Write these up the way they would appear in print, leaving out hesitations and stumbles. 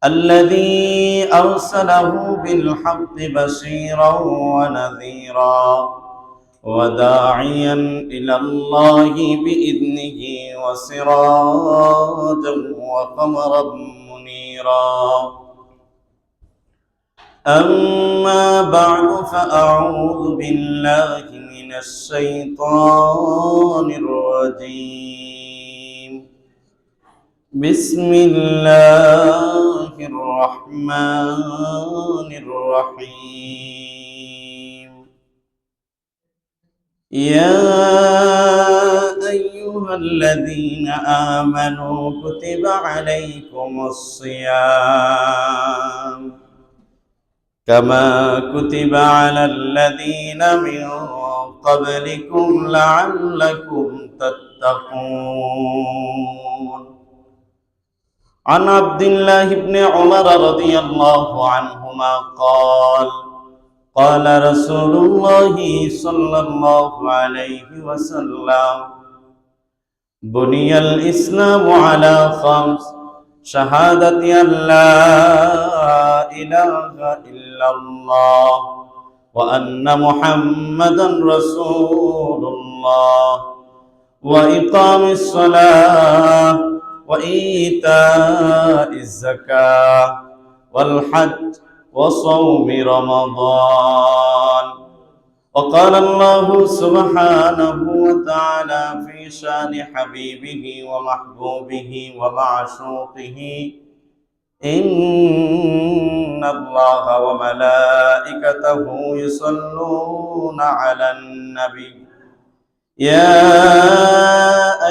الذي أرسله بالحق بشيرا ونذيرا وداعيا إلى الله بإذنه وسراجا وقمرا منيرا. أما بعد فأعوذ بالله من الشيطان الرجيم. بسم الله الرحمن الرحيم. يا أيها الذين آمنوا كتب عليكم الصيام كما كتب على الذين من قبلكم لعلكم تتقون. عن عبد الله بن عمر رضي الله عنهما قال قال رسول الله صلى الله عليه وسلم بني الإسلام على خمس شهادة أن لا إله إلا الله وأن محمدا رسول الله وإقام الصلاة وإيتاء الزكاة والحج وصوم رمضان. وقال الله سبحانه وتعالى في شان حبيبه ومحبوبه ومعشوقه إن الله وملائكته يصلون على النبي يا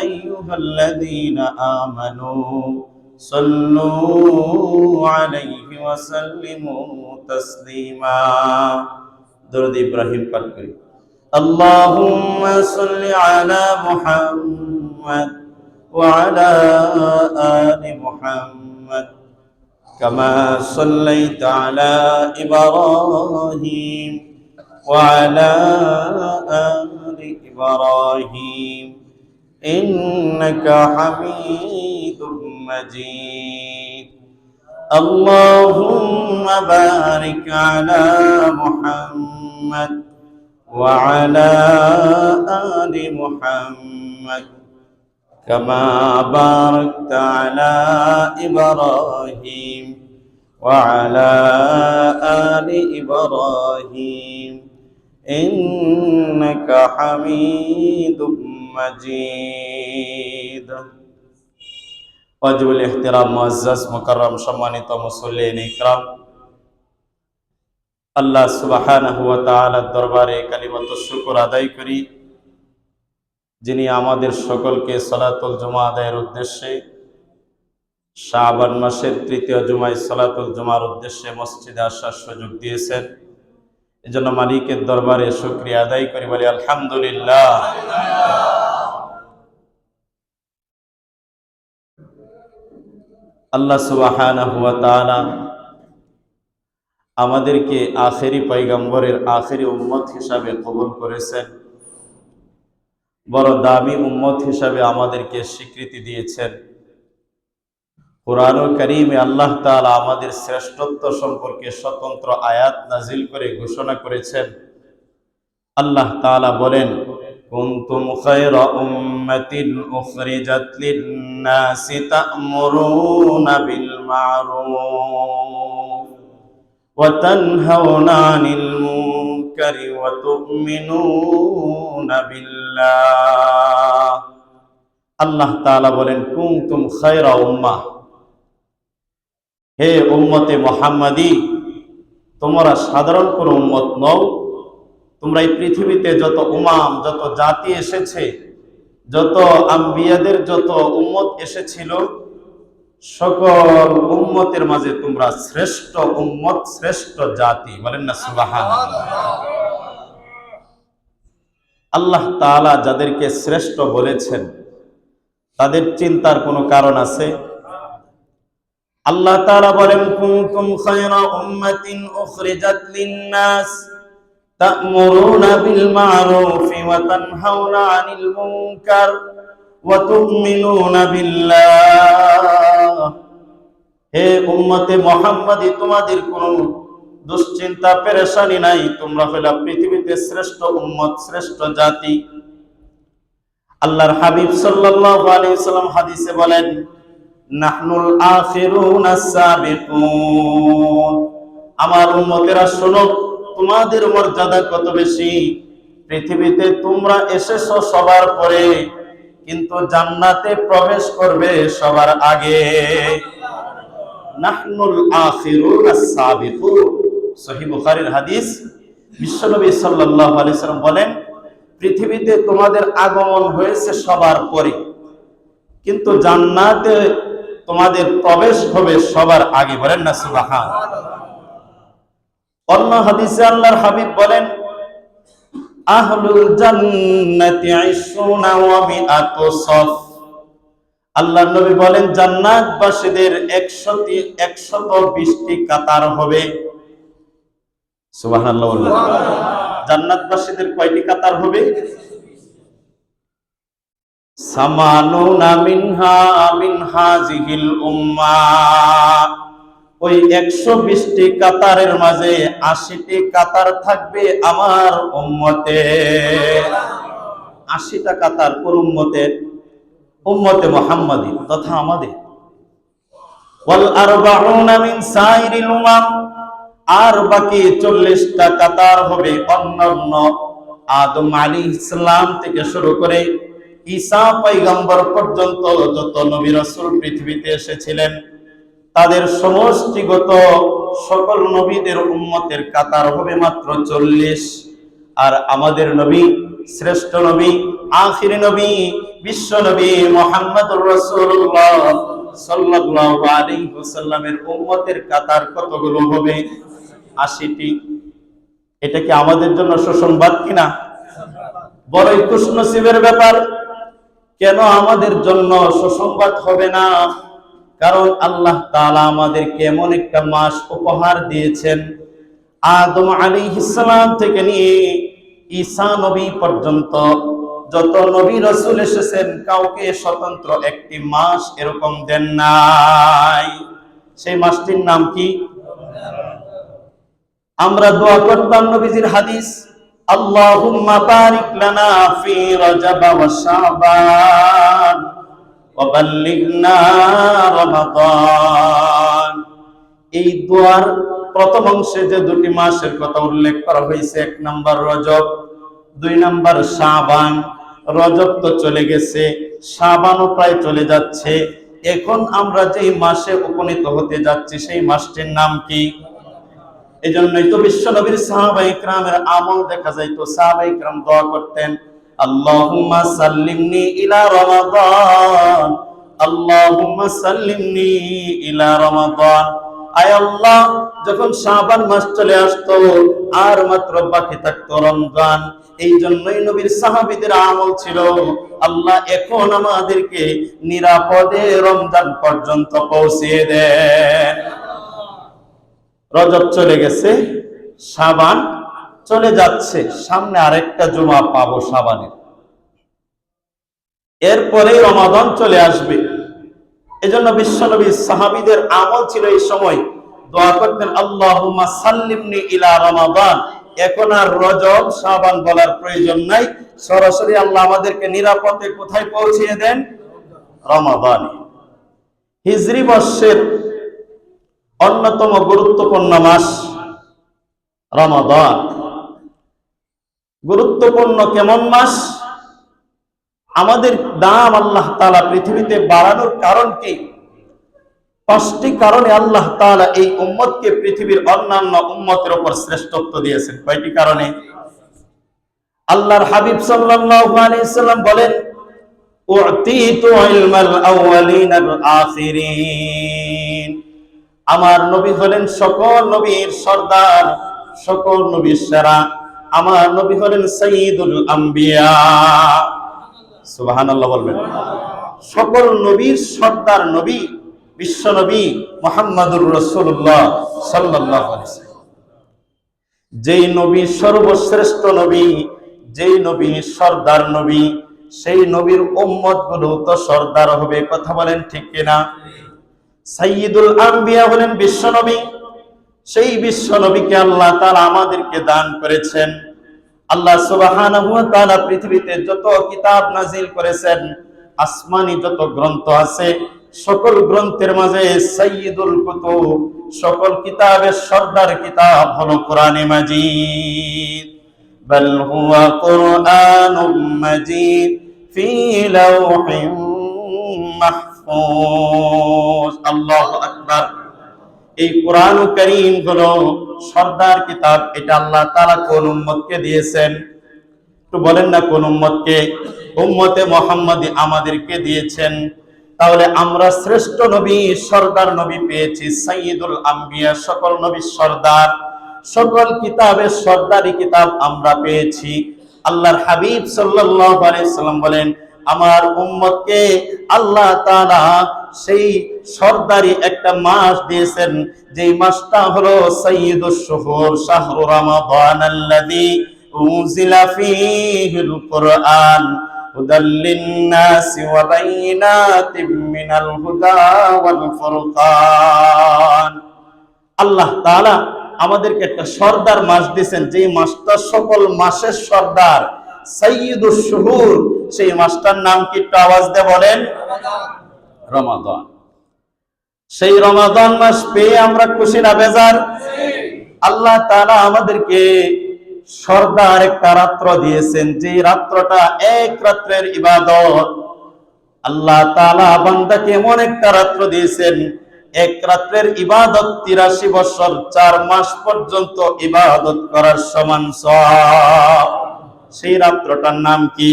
أيها الذين آمنوا صلوا عليه وسلموا تسليما. درود إبراهيم পাঠ করি। اللهم صل على محمد وعلى آل محمد كما صليت على إبراهيم وعلى آل إبراهيم إنك حميد مجيد. اللهم بارك على محمد وعلى آل محمد كما باركت على إبراهيم وعلى آل إبراهيم إنك حميد مجيد. ওয়াজিবুল ইহতিরাম মুআজ্জাজ মুকাররম সম্মানিত মুসল্লিন ইকরাম, আল্লাহ সুবহানাহু ওয়া তাআলার দরবারে কালিমাতুশ শুকর আদায় করি, যিনি আমাদের সকলকে সালাতুল জুমা আদায়ের উদ্দেশ্যে শাবান মাসের তৃতীয় জুমায় সালাতুল জুমার উদ্দেশ্যে মসজিদে আসার সুযোগ দিয়েছেন। এজন্য মালিকের দরবারে শুকরিয়া আদায় করি, বলি আলহামদুলিল্লাহ। আল্লাহ সুবহানাহু ওয়া তাআলা আমাদেরকে আখেরি পয়গম্বরের আখেরি উম্মত হিসাবে কবুল করেছেন। বড় দামি উম্মত হিসাবে আমাদেরকে স্বীকৃতি দিয়েছেন। কুরআনুল কারীমে আল্লাহ তাআলা আমাদের শ্রেষ্ঠত্ব সম্পর্কে স্বতন্ত্র আয়াত নাজিল করে ঘোষণা করেছেন। আল্লাহ তাআলা বলেন, কুনতুম খায়রা উম্মাতিন উখরিজাত লিন-নাসি তা'মুরুনা বিল মা'রুফ ওয়া তানহাউনা আনিল মুনকারি ওয়া তু'মিনুনা বিল্লাহ। আল্লাহ তাআলা বলেন, কুনতুম খায়রা উম্মাহ, হে উম্মতে মুহাম্মাদি, তোমরা সাধারণ কোন উম্মত নও। তোমরা এই পৃথিবীতে যত উমাম, যত জাতি এসেছে, যত আম্বিয়াদের যত উম্মত এসেছিল, সকল উম্মতের মাঝে তোমরা শ্রেষ্ঠ উম্মত, শ্রেষ্ঠ জাতি। বলেন না সুবহানাল্লাহ। আল্লাহ তাআলা যাদেরকে শ্রেষ্ঠ বলেছেন তাদের চিন্তার কোনো কারণ আছে? আল্লাহ তাআলা বলেন, কুনতুম খায়রা উম্মাতিন উখরিজাত লিন-নাস তা'মুরুনা বিল মা'রুফি ওয়া তানহাউনা আনিল মুনকার ওয়া তু'মিনুনা বিল্লাহ। হে উম্মতে মুহাম্মাদি, তোমাদের কোনো দুশ্চিন্তা পেরেশানি নাই, তোমরা হলো পৃথিবীতে শ্রেষ্ঠ উম্মত, শ্রেষ্ঠ জাতি। আল্লাহর হাবিব সাল্লাল্লাহু আলাইহি ওয়াসাল্লাম হাদিসে বলেন, নাহনুল আখিরুনা সাবিকুন। আমার উম্মতেরা শোনো, তোমাদের মর্যাদা কত বেশি। পৃথিবীতে তোমরা এসেছো সবার পরে, কিন্তু জান্নাতে প্রবেশ করবে সবার আগে। নাহনুল আখিরুনা সাবিকুন, সহিহ বুখারীর হাদিস। বিশ্বনবী সাল্লাল্লাহু আলাইহি ওয়াসাল্লাম বলেন, পৃথিবীতে তোমাদের আগমন হয়েছে সবার পরে, কিন্তু জান্নাতে তোমাদের প্রবেশ হবে সবার আগে। বলেন না সুবহানাল্লাহ। অন্য হাদিসে আল্লাহর হাবিব বলেন, আহলুল জান্নাতি 20 ওয়া মিআতু সাফ। আল্লাহর নবী বলেন, জান্নাতবাসীদের 120টি কাতার হবে। সুবহানাল্লাহ বলবেন। জান্নাতবাসীদের কয়টি কাতার হবে? সামানুনা মিনহা মিন হাযিহিল উম্মাহ। ওই 120টি কাতারের মাঝে 80টি কাতার থাকবে আমার উম্মতের। 80টা কাতার কোন উম্মতের? উম্মতে মুহাম্মাদি তথা আমাদের। ওয়াল আরবাউনা মিন সাইরিল উমাম। আর বাকি 40টা কাতার হবে অন্যান্য, আদম আলাইহিস সালাম থেকে শুরু করে ঈসা পয়গম্বর পর্যন্ত যত নবী রাসূল পৃথিবীতে এসেছিলেন, তাদের সমষ্টিগত সকল নবীদের উম্মতের কাতার হবে মাত্র 40। আর আমাদের নবী, শ্রেষ্ঠ নবী, আখিরি নবী, বিশ্ব নবী মুহাম্মদুর রাসূলুল্লাহ সাল্লাল্লাহু আলাইহি ওয়াসাল্লামের উম্মতের কাতার কতগুলো হবে? 80টি। এটা কি আমাদের জন্য সুসংবাদ কিনা? বড়ই খুশনসিবের ব্যাপার। কেন আমাদের জন্য সুসংবাদ হবে না? কারণ আল্লাহ তাআলা আমাদেরকে এমন একটা মাস উপহার দিয়েছেন, আদম আলাইহিস সালাম থেকে নিয়ে ঈসা নবী পর্যন্ত যত নবী রাসূল এসেছেন, কাউকে স্বতন্ত্র একটি মাস এরকম দেন নাই। সেই মাসটির নাম কি? আমরা দোয়া করতাম, নবীজির হাদিস, আল্লাহুম্মা বারিক লানা ফি রজব ওয়া শাবান ওয়া বাল্লিগনা রমাদান। এই দোয়ার প্রথম অংশে যে দুটি মাসের কথা উল্লেখ করা হয়েছে, 1 নাম্বার রজব, 2 নাম্বার শাবান। রজব তো চলে গেছে, শাবানও প্রায় চলে যাচ্ছে। এখন আমরা যেই মাসে উপনীত হতে যাচ্ছি, সেই মাসটির নাম কি? এজন্যই তো বিশ্ব নবীর সাহাবায়ে কেরামের আমল দেখা যাইতো। সাহাবায়ে কেরাম দোয়া করতেন, আল্লাহুম্মা সাল্লিমনি ইলা রমাদান, আল্লাহুম্মা সাল্লিমনি ইলা রমাদান। আয় আল্লাহ, যখন শাবান মাস চলে আসতো আর মাত্র বাকি থাকতো রমজান, এই জন্যই নবীর সাহাবীদের আমল ছিল, আল্লাহ এখন আমাদেরকে নিরাপদে রমজান পর্যন্ত পৌঁছিয়ে দেন। রজব চলে গেছে, শাবান চলে যাচ্ছে, সামনে আরেকটা জুমা পাবো শাবানের, এরপরে রমাদান চলে আসবে। এজন্য বিশ্বনবী সাহাবীদের আমল ছিল এই সময় দোয়া করতেন, আল্লাহুম্মা সাল্লিমনি ইলা রমাদান। এখন আর রজব শাবান বলার প্রয়োজন নাই, সরাসরি আল্লাহ আমাদেরকে নিরাপদে কোথায় পৌঁছিয়ে দেন? রমাদানে। হিজরি বর্ষের অন্যতম গুরুত্বপূর্ণ মাস রমাদান। গুরুত্বপূর্ণ কেমন মাস? আমাদের দাম আল্লাহ তাআলা পৃথিবীতে বাড়ানোর কারণ কি? 5টি কারণে আল্লাহ তাআলা এই উম্মতকে পৃথিবীর অন্যান্য উম্মতের উপর শ্রেষ্ঠত্ব দিয়েছেন। কয়টি কারণে? আল্লাহর হাবিব সাল্লাল্লাহু আলাইহি ওয়াসাল্লাম বলেন, উতিতু ইলমাল আউয়ালিন আল আখিরিন। আমার নবী হলেন সকল নবীর সর্দার, সকল নবীর সেরা। আমার নবী হলেন সাইয়্যিদুল আম্বিয়া। সুবহানাল্লাহ বলবেন। সকল নবীর সর্দার নবী বিশ্ব নবী মুহাম্মদুর রাসূলুল্লাহ সাল্লাল্লাহু আলাইহি ওয়াসাল্লাম। যেই নবী সর্বশ্রেষ্ঠ নবী, যেই নবী সর্দার নবী, সেই নবীর উম্মতগুলো তো সর্দার হবে। কথা বলেন ঠিক কিনা? সাইয়্যিদুল আম্বিয়া হলেন বিশ্বনবী। সেই বিশ্বনবীকে আল্লাহ তাআলা আমাদেরকে দান করেছেন। আল্লাহ সুবহানাহু ওয়া তাআলা পৃথিবীতে যত কিতাব নাজিল করেছেন, আসমানি যত গ্রন্থ আছে, সকল গ্রন্থের মাঝে সাইয়্যিদুল কুতুব, সকল কিতাবের সর্দার কিতাব হলো কোরআনে মাজিদ। বাল হুয়া কুরআনুম মাজিদ ফি লাওহিম মাহফুজ। আল্লাহু আকবার। এই কোরআন কারীম হলো সর্দার কিতাব। এটা আল্লাহ তাআলা কোন উম্মতকে দিয়েছেন? একটু বলেন না, কোন উম্মতকে? উম্মতে মুহাম্মাদি আমাদেরকে দিয়েছেন। তাহলে আমরা শ্রেষ্ঠ নবী, সর্দার নবী পেয়েছি, সাইয়্যিদুল আম্বিয়া, সকল নবীর সর্দার, সকল কিতাবের সর্দারি কিতাব আমরা পেয়েছি। আল্লাহর হাবিব সাল্লাল্লাহু আলাইহি সাল্লাম বলেন, আমার উম্মতকে আল্লাহ তাআলা সেই সর্দারি একটা মাস দিয়েছেন, যেই মাসটা হলো সাইয়্যিদুশ শুহুর, শাহরু রমাদান আল্লাযী উনজিলা ফীহিল কুরআন হুদাল লিন-নাসি ওয়া বাইয়িনাতিম মিনাল হুদা ওয়াল ফুরকান। আল্লাহ তাআলা আমাদেরকে একটা সর্দার মাস দিয়েছেন, যে মাসটা সকল মাসের সর্দার, সাইয়্যিদুশ শুহুর। সেই মাসটার নাম কি? একটু আওয়াজ দিয়ে বলেন। রমাদান। সেই রমাদান মাস পেয়ে আমরা খুশি না বেজার? আল্লাহ তাআলা আমাদেরকে সর্দার একটা রাত্র দিয়েছেন, যে রাত্রটা এক রাত্রের ইবাদত। আল্লাহ তাআলা বান্দাকে এমন একটা রাত্র দিয়েছেন, এক রাত্রের ইবাদত ৮৩ বছর ৪ মাস পর্যন্ত ইবাদত করার সমান সওয়াব। সেই রাত্রটার নাম কি?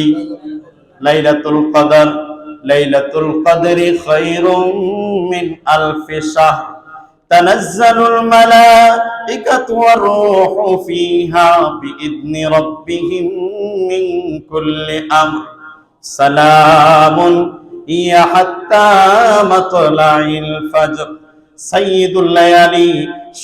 লাইলাতুল কদর। লাইলাতুল কদরি খায়রুম মিন আলফি শাহর তানাজ্জালুল মালাইকাতু ওয়ার রূহু ফীহা বিইذনি রাব্বিহিম মিন কুল্লি আমর সালামুন ইয়া হাত্তা মাতলাইল ফজর। সাইয়্যিদুল লায়ালি,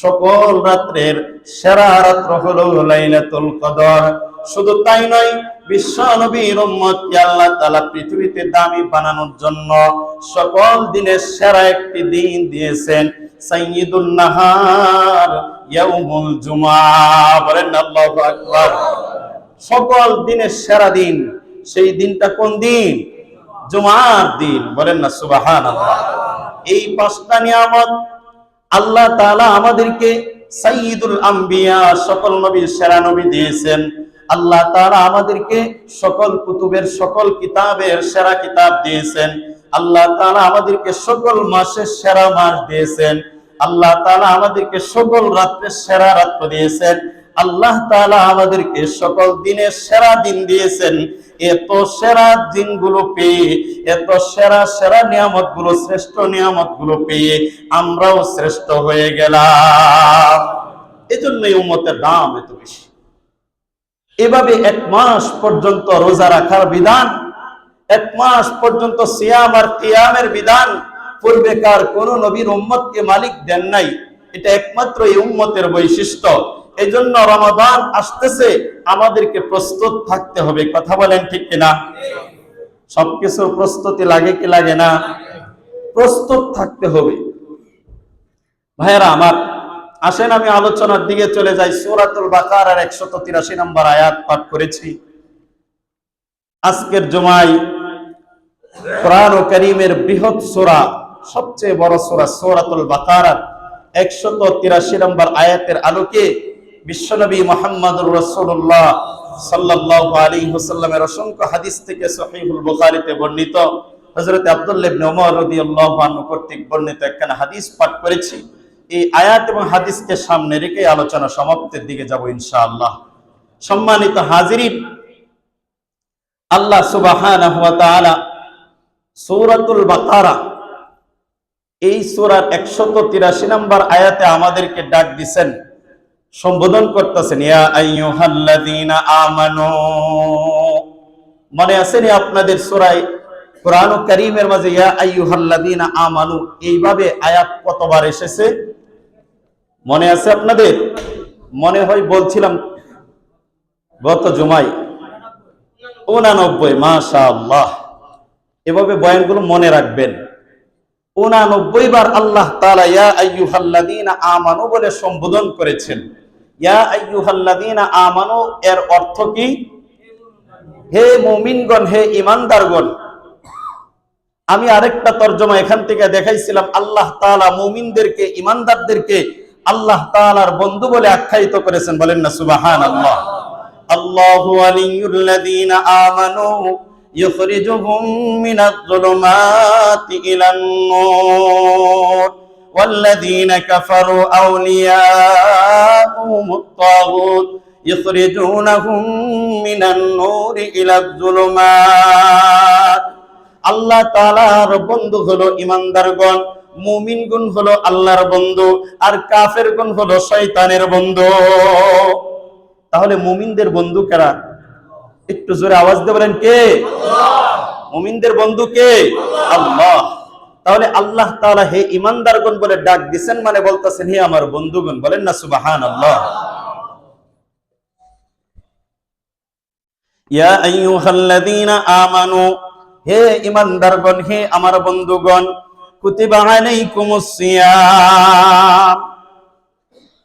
সকল রাত্রের সেরা রাত্র হলো লাইলাতুল কদর। শুধু তাই নয়, বিশ্ব নবীর উম্মতকে আল্লাহ তাআলা পৃথিবীতে দামি বানানোর জন্য সকল দিনের সেরা একটি দিন দিয়েছেন, সাইয়্যিদুন নাহার ইয়াউমুল জুমআ। বলেন আল্লাহু আকবার। সকল দিনের সেরা দিন, সেই দিনটা কোন দিন? জুমার দিন। বলেন না সুবহানাল্লাহ। এই ৫টা নিয়ামত আল্লাহ তাআলা আমাদেরকে সাইয়্যিদুল আম্বিয়া, সকল নবীর সেরা নবী দিয়েছেন। আল্লাহ তাআলা আমাদেরকে সকল কুতুবের, সকল কিতাবের সেরা কিতাব দিয়েছেন। আল্লাহ তাআলা আমাদেরকে সকল মাসের সেরা মাস দিয়েছেন। আল্লাহ তাআলা আমাদেরকে সকল রাত্রের সেরা রাত্র দিয়েছেন। আল্লাহ তাআলা আমাদেরকে সকল দিনের সেরা দিন দিয়েছেন। এত সেরা দিনগুলো পেয়ে, এত সেরা সেরা নিয়ামতগুলো, শ্রেষ্ঠ নিয়ামতগুলো পেয়ে আমরাও শ্রেষ্ঠ হয়ে গেলাম। এজন্যই উম্মতের দাম এত বেশি। এভাবে ১ মাস পর্যন্ত রোজা রাখার বিধান, ১ মাস পর্যন্ত সিয়াম আর কিয়ামের বিধান পূর্বেকার কোন নবীর উম্মতকে মালিক দেন নাই। এটা একমাত্র এই উম্মতের বৈশিষ্ট্য। এজন্য রমাদান আসতেছে, আমাদেরকে প্রস্তুত থাকতে হবে। কথা বলেন ঠিক কিনা? সবকিছুর প্রস্তুতি লাগে কি লাগে না? প্রস্তুত থাকতে হবে। ভাইয়েরা আমার, আসেন আমি আলোচনার দিকে চলে যাই। সূরাতুল বাকারার ১৮৩ নম্বর আয়াত পাঠ করেছি আজকের জুমায়। কোরআন কারীমের বৃহৎ সূরা, সবচেয়ে বড় সূরা সূরাতুল বাকারার ১৮৩ নম্বর আয়াতের আলোকে বিশ্বনবী মুহাম্মদুর রাসূলুল্লাহ সাল্লাল্লাহু আলাইহি ওয়াসাল্লামের অসংখ্য হাদিস থেকে সহিহুল বুখারীতে বর্ণিত হযরত আব্দুল্লাহ ইবনে ওমর রাদিয়াল্লাহু আনহু কর্তৃক বর্ণিত একখানা হাদিস পাঠ করেছি। এই আয়াত এবং হাদিসকে সামনে রেখে আলোচনা সমাপ্তির দিকে যাব ইনশাআল্লাহ। সম্মানিত হাজিরিন, আল্লাহ সুবহানাহু ওয়া তাআলা সূরাতুল বাকারা, এই সূরার ১৮৩ নম্বর আয়াতে আমাদেরকে ডাক দিবেন, সম্বোধন করতেছেন, ইয়া আইয়ুহাল্লাযীনা আমানু। মনে আছে নি আপনাদের সূরায় কোরআন কারীমের মাঝে ইয়া আইয়ুহাল্লাযীনা আমানু এইভাবে আয়াত কতবার এসেছে মনে আছে আপনাদের? মনে হয় বলছিলাম গত জুমায় 89। মাশাআল্লাহ। এভাবে বয়ানগুলো মনে রাখবেন। 89 বার আল্লাহ তাআলা ইয়া আইয়ুহাল্লাযীনা আমানু বলে সম্বোধন করেছেন। ইয়া আইয়ুহাল্লাযীনা আমানু এর অর্থ কি? হে মুমিনগণ, হে ঈমানদারগণ। আমি আরেকটা তরজমা এখান থেকে দেখাইছিলাম, আল্লাহ তাআলা মুমিনদেরকে, ঈমানদারদেরকে আল্লাহ তাআলার বন্ধু বলে আখ্যায়িত করেছেন। বলেন না সুবহানাল্লাহ। আল্লাহু ওয়ালিয়ুল্লাযীনা আমানু ইখরিজুহুম মিনাজ যুলুমাতি ইলান নূর ওয়াল্লাযীনা কাফারু আউলিয়াউহুমুত তাগুত ইখরিজুনাহুম মিনান নূরি ইলাজ যুলুমাত। আল্লাহ তাআলার বন্ধু হলো ঈমানদারগণ, মুমিনগণ হলো আল্লাহর বন্ধু, আর কাফেরগণ হলো শয়তানের বন্ধু। তাহলে মুমিনদের বন্ধু কারা? একটু জোরে আওয়াজ দিয়ে বলেন, কে? মুমিনদের বন্ধু কে? আল্লাহ। তাহলে আল্লাহ তাআলা হে ঈমানদারগণ বলে ডাক দিবেন, মানে বলতেছেন হে আমার বন্ধুগণ। বলেন না সুবহানাল্লাহ। ইয়া আইয়ুহাল্লাযীনা আমানু, হে ঈমানদারগণ, হে আমার বন্ধুগণ, কুতিবা আলাইকুমুস সিয়াম।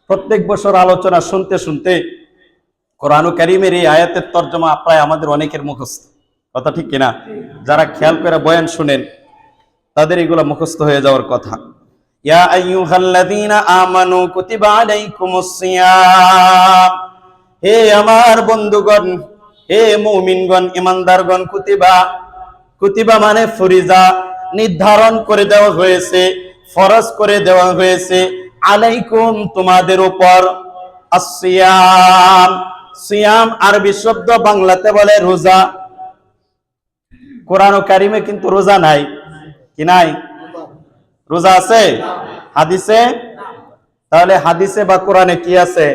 প্রত্যেক বছর আলোচনা শুনতে শুনতে কোরআন কারীমের এই আয়াতের তরজমা প্রায় আমাদের অনেকের মুখস্থ। কথা ঠিক কিনা? যারা খেয়াল করে বয়ান শুনেন তাদের এগুলো মুখস্থ হয়ে যাওয়ার কথা। ইয়া আইয়ুহাল্লাযীনা আমানু কুতিবা আলাইকুমুস সিয়াম, হে আমার বন্ধুগণ, হে মুমিনগণ, ঈমানদারগণ, কুতিবা, কুতিবা মানে ফরিজা, নির্ধারণ করে দেওয়া হয়েছে, ফরজ করে দেওয়া হয়েছে, আলাইকুম তোমাদের উপর, আসিয়াম, সিয়াম আরবি শব্দ, বাংলাতে বলে রোজা। কোরআন কারীমে কিন্তু রোজা নাই। কি নাই? রোজা আছে হাদিসে? তাহলে হাদিসে বা কোরআনে কি আছে?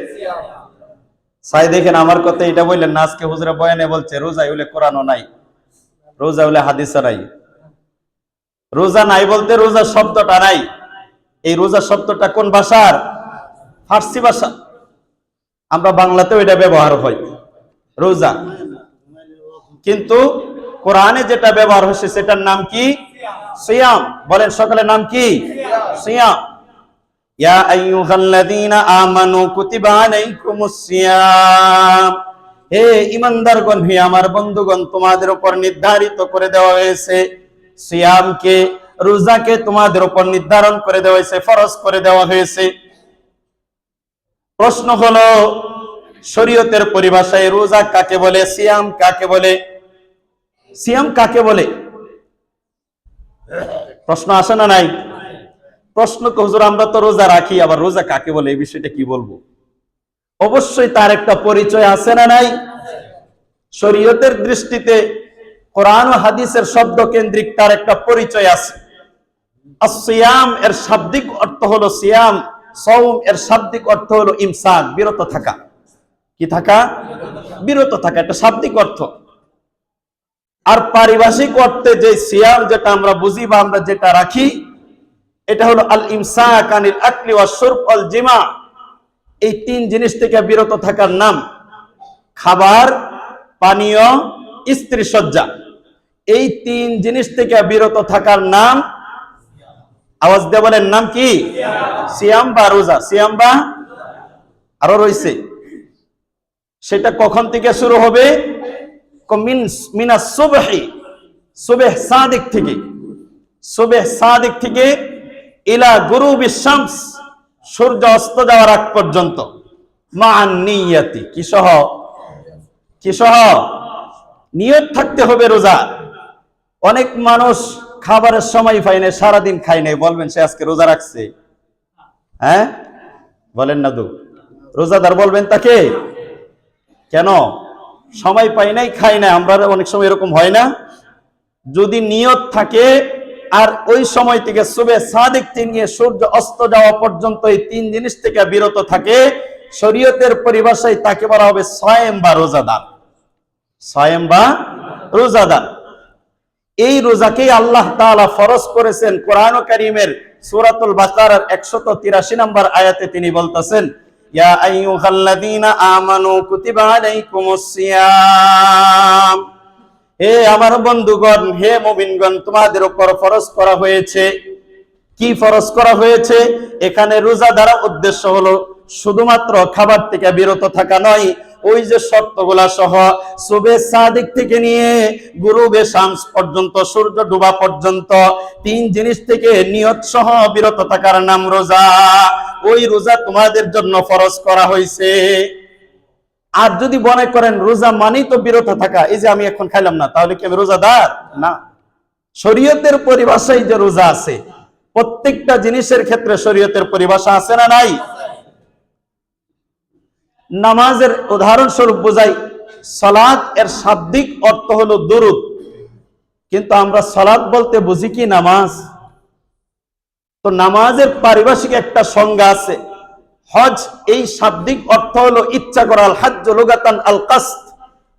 সাই দেখেন, আমার কথা এটা বললেন না আজকে হুজুরা বয়ানে বলছে রোজা হইলে কোরআনও নাই, রোজা হইলে হাদিসে নাই। রোজা নাই বলতে রোজা শব্দটা নাই। এই রোজা শব্দটা কোন ভাষার? ফার্সি ভাষা। আমরা বাংলাতেও এটা ব্যবহার হয় রোজা, কিন্তু কোরআনে যেটা ব্যবহার হয়েছে সেটার নাম কি? সিয়াম। বলেন সকলের নাম কি? সিয়াম। ইয়া আইয়ুহাল্লাযীনা আমানু কুতিবা আলাইকুমুস সিয়াম, হে ঈমানদারগণ, হে আমার বন্ধুগণ, তোমাদের উপর নির্ধারিত করে দেওয়া হয়েছে সিয়ামকে, রোজাকে তোমাদের উপর নির্ধারণ করে দেওয়া হয়েছে, ফরজ করে দেওয়া হয়েছে। প্রশ্ন হলো, শরীয়তের পরিভাষায় রোজা কাকে বলে, সিয়াম কাকে বলে? সিয়াম কাকে বলে? প্রশ্ন আসে না নাই? প্রশ্ন তো হুজুর আমরা তো রোজা রাখি, আবার রোজা কাকে বলে এই বিষয়টা কি বলবো? অবশ্যই তার একটা পরিচয় আছে না নাই? শরীয়তের দৃষ্টিতে কোরআন ও হাদিসের শব্দ কেন্দ্রিক তার একটা পরিচয় আছে। আসিয়াম এর শাব্দিক অর্থ হলো সিয়াম, সাওম এর শাব্দিক অর্থ হলো ইমসাক, বিরত থাকা। কি থাকা? বিরত থাকা, এটা শাব্দিক অর্থ। আর পারিভাষিক অর্থে যে সিয়াম যেটা আমরা বুঝি বা আমরা যেটা রাখি, এটা হলো আল ইমসাক আনিল আকলি ওয়াশ শুরব ওয়াল জিমা। এই তিন জিনিস থেকে বিরত থাকার নাম। খাবার, পানীয়, স্ত্রী সজ্জা, এই তিন জিনিস থেকে বিরত থাকার নাম, আওয়াজ দিয়ে বলেন, নাম কি? সিয়াম বা রোজা। সিয়াম বা আরো রয়েছে, সেটা কখন থেকে শুরু হবে? মিনাস সুবহি, সুবহ সাদিক থেকে, সুবহ সাদিক থেকে ইলা গুরুবিশ শামস, সূর্য অস্ত যাওয়ার আগ পর্যন্ত। মান নিয়াতি, কি সহ? কি সহ? নিয়ত থাকতে হবে রোজা। অনেক মানুষ খাবারের সময় পায় না, সারাদিন খায় নাই, বলবেন সে আজকে রোজা রাখছে? হ্যাঁ বলেন না তো, রোজাদার বলবেন তাকে? কেন? সময় পাই নাই, খাই নাই। আমরা অনেক সময় এরকম হয় না? যদি নিয়ত থাকে আর ওই সময় থেকে সুবে সাদিক থেকে সূর্য অস্ত যাওয়া পর্যন্ত এই তিন জিনিস থেকে বিরত থাকে, শরীয়তের পরিভাষায় তাকে বলা হবে সায়েম বা রোজাদার। সায়েম বা রোজাদার। এই রোজাকেই আল্লাহ তাআলা ফরজ করেছেন। কোরআন কারীমের সূরাতুল বাকারার 183 নম্বর আয়াতে তিনি বলতেছেন, ইয়া আইয়ুহাল্লাযীনা আমানু কুতিবা আলাইকুমুস সিয়াম, হে আমার বন্ধুগণ, হে মুমিনগণ, তোমাদের উপর ফরজ করা হয়েছে কি ফরজ করা হয়েছে? এখানে রোজা দ্বারা উদ্দেশ্য হলো শুধুমাত্র খাবার থেকে বিরত থাকা নয়, ওই যে শর্তগুলা সহ সুবে সাদিক থেকে নিয়ে গুরুবে শামস পর্যন্ত, সূর্য ডোবা পর্যন্ত 3 জিনিস থেকে নিয়ত সহ বিরত থাকার নাম রোজা। ওই রোজা তোমাদের জন্য ফরজ করা হয়েছে। আর যদি মনে করেন রোজা মানেই তো বিরত থাকা, এই যে আমি এখন খাইলাম না, তাহলে কি আমি রোজাদার? না। শরীয়তের পরিভাষায় যে রোজা আছে, প্রত্যেকটা জিনিসের ক্ষেত্রে শরীয়তের পরিভাষা আছে না নাই? নামাজের উদাহরণস্বরূপ বোঝাই, সালাত এর শাব্দিক অর্থ হলো দুরূদ, কিন্তু আমরা সালাত বলতে বুঝি কি নামাজ? তো নামাজের পারিভাষিক একটা সংজ্ঞা আছে। হজ এই শাব্দিক অর্থ হলো ইচ্ছা করা, আল হজ্জ লুগাতান আল কাসদ,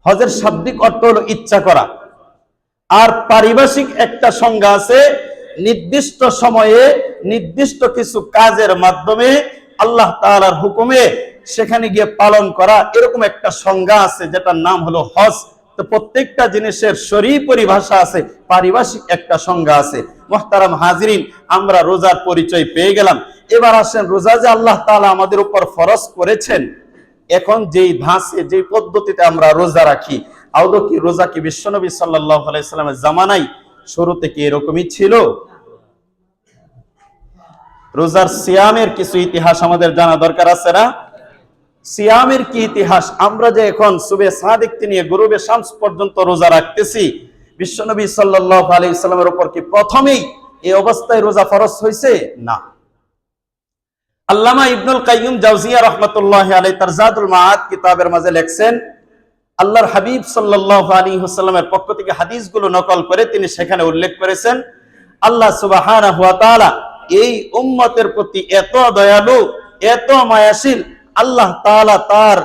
হজের শাব্দিক অর্থ হলো ইচ্ছা করা। আর পারিভাষিক একটা সংজ্ঞা আছে, নির্দিষ্ট সময়ে নির্দিষ্ট কিছু কাজের মাধ্যমে আল্লাহ তাআলার হুকুমে সেখানে গিয়ে পালন করা, এরকম একটা সংজ্ঞা আছে যেটার নাম হলো হজ। তো প্রত্যেকটা জিনিসের শরঈ পরিভাষা আছে, পারিভাষিক একটা সংজ্ঞা আছে। মুহতারাম হাজিরিন, আমরা রোজার পরিচয় পেয়ে গেলাম। এবার আসেন, রোজা যে আল্লাহ তাআলা আমাদের উপর ফরজ করেছেন, এখন যেই ধাঁচে যেই পদ্ধতিতে আমরা রোজা রাখি, আদৌ কি রোজা কি বিশ্বনবী সাল্লাল্লাহু আলাইহি সাল্লামের জামানায় শুরুতে কি এরকমই ছিল? রোজার সিয়ামের কিছু ইতিহাস আমাদের জানা দরকার আছে না? সিয়ামের কি ইতিহাস? আমরা যে এখন সুবে সাদিক থেকে নিয়ে গুরুবে শামস পর্যন্ত রোজা রাখতেছি, বিশ্বনবী সাল্লাল্লাহু আলাইহি সাল্লামের উপর কি প্রথমেই এই অবস্থায় রোজা ফরজ হয়েছে? না। আল্লামা ইবনুল কাইয়্যিম জাওজিয়া রাহমাতুল্লাহি আলাইহি তার জাদুল মাআদ কিতাবের মাঝে লেখছেন, আল্লাহর হাবিব সাল্লাল্লাহু আলাইহি ওয়াসাল্লামের পক্ষ থেকে হাদিসগুলো নকল করে তিনি সেখানে উল্লেখ করেছেন, আল্লাহ সুবহানাহু ওয়া তাআলা এই উম্মতের প্রতি এত দয়ালু, এত মায়াশীল, আল্লাহ তাআলা তার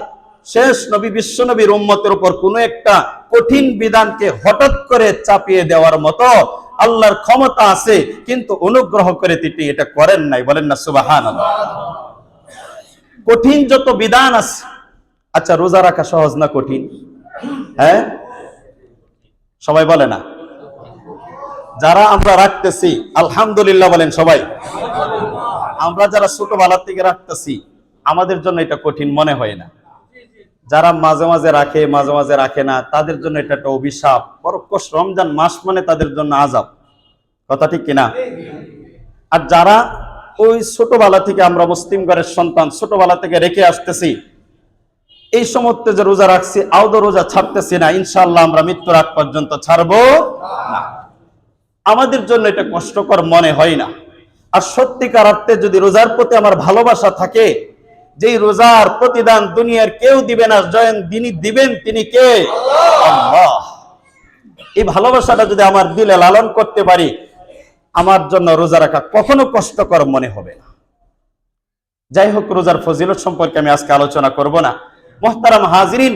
শেষ নবী বিশ্ব নবীর উম্মতের উপর কোনো একটা কঠিন বিধানকে হঠাৎ করে চাপিয়ে দেওয়ার মতো আল্লাহর ক্ষমতা আছে, কিন্তু অনুগ্রহ করে তিনি এটা করেন নাই। বলেন না সুবহানাল্লাহ। কঠিন যত বিধান আছে, আচ্ছা রোজা রাখা সহজ না কঠিন? হ্যাঁ, সবাই বলে না? যারা আমরা রাখতেছি আলহামদুলিল্লাহ বলেন সবাই। আমরা যারা ছোটবেলা থেকে রাখতেছি, আমাদের জন্য এটা কঠিন মনে হয় না। যারা মাঝে মাঝে রাখে, মাঝে মাঝে রাখে না, তাদের জন্য এটা একটা অভিশাপ, পরোক্ষ রমজান মাস মানে তাদের জন্য আযাব। কথা ঠিক কিনা? আর যারা ওই ছোটবেলা থেকে, আমরা মুসলিম ঘরের সন্তান, ছোটবেলা থেকে রেখে আসতেছি, এই সমস্ত যে রোজা রাখছি, আদৌ রোজা ছাড়তেছি না, ইনশাআল্লাহ আমরা মৃত্যুর আগ পর্যন্ত ছাড়বো না। আমাদের জন্য এটা কষ্টকর মনে হয় না। আর সত্যিকার অর্থে যদি রোজার প্রতি আমার ভালোবাসা থাকে, যেই রোজার প্রতিদান দুনিয়ার কেউ দিবে না, জয়েন যিনি দিবেন তিনি কে? আল্লাহ। এই ভালোবাসাটা যদি আমার দিলে লালন করতে পারি, আমার জন্য রোজা রাখা কখনো কষ্টকর মনে হবে না। যাই হোক, রোজার ফজিলত সম্পর্কে আমি আজকে আলোচনা করব না। মুহতারাম হাজিরিন,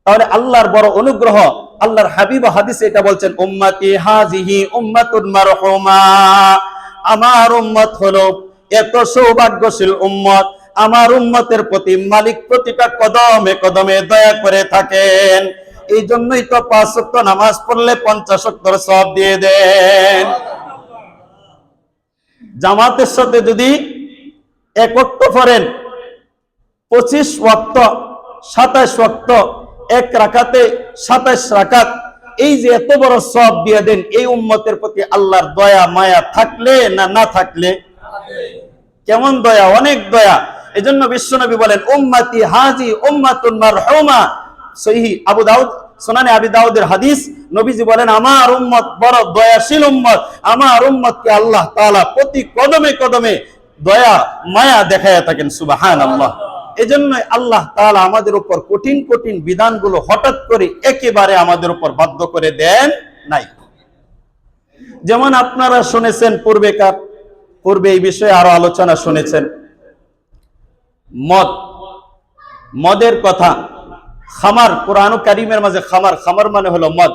তাহলে আল্লাহর বড় অনুগ্রহ, আল্লাহর হাবিব হাদিসে এটা বলছেন, উম্মতি হাজিহি উম্মাতুন মারহুমা, আমার উম্মত হলো এত সৌভাগ্যশীল উম্মত, আমার উম্মতের প্রতি মালিক প্রতিটা কদমে কদমে দয়া করে থাকেন। এই জন্যই তো 5 ওয়াক্ত নামাজ পড়লে 50 ওয়াক্তের সওয়াব দিয়ে দেন। জামাতের সাথে যদি 1 ওয়াক্ত পড়েন, 25 ওয়াক্ত, 27 ওয়াক্ত, 1 রাকাতে 27 রাকাত, এই যে এত বড় সওয়াব দিয়ে দেন, এই উম্মতের প্রতি আল্লাহর দয়া মায়া থাকলে না না থাকলে? কেমন দয়া! অনেক দয়া। এজন্য বিশ্বনবী বলেন, উম্মতি হাজি উম্মাতুন মারহুমা। সহিহ আবু দাউদ, সুনানে আবি দাউদের হাদিস, নবীজি বলেন, আমার উম্মত বড় দয়াশীল উম্মত, আমার উম্মতকে আল্লাহ তাআলা প্রতি কদমে কদমে দয়া মায়া দেখায়া থাকেন। সুবহানাল্লাহ। এজন্য আল্লাহ তাআলা আমাদের উপর কঠিন কঠিন বিধানগুলো হঠাৎ করে একেবারে আমাদের উপর বাধ্য করে দেন নাই। যেমন আপনারা শুনেছেন পূর্বে এই বিষয়ে আরো আলোচনা শুনেছেন, মদের কথা। খামার, কোরআন কারীমের মাঝে খামার মানে হলো মদ।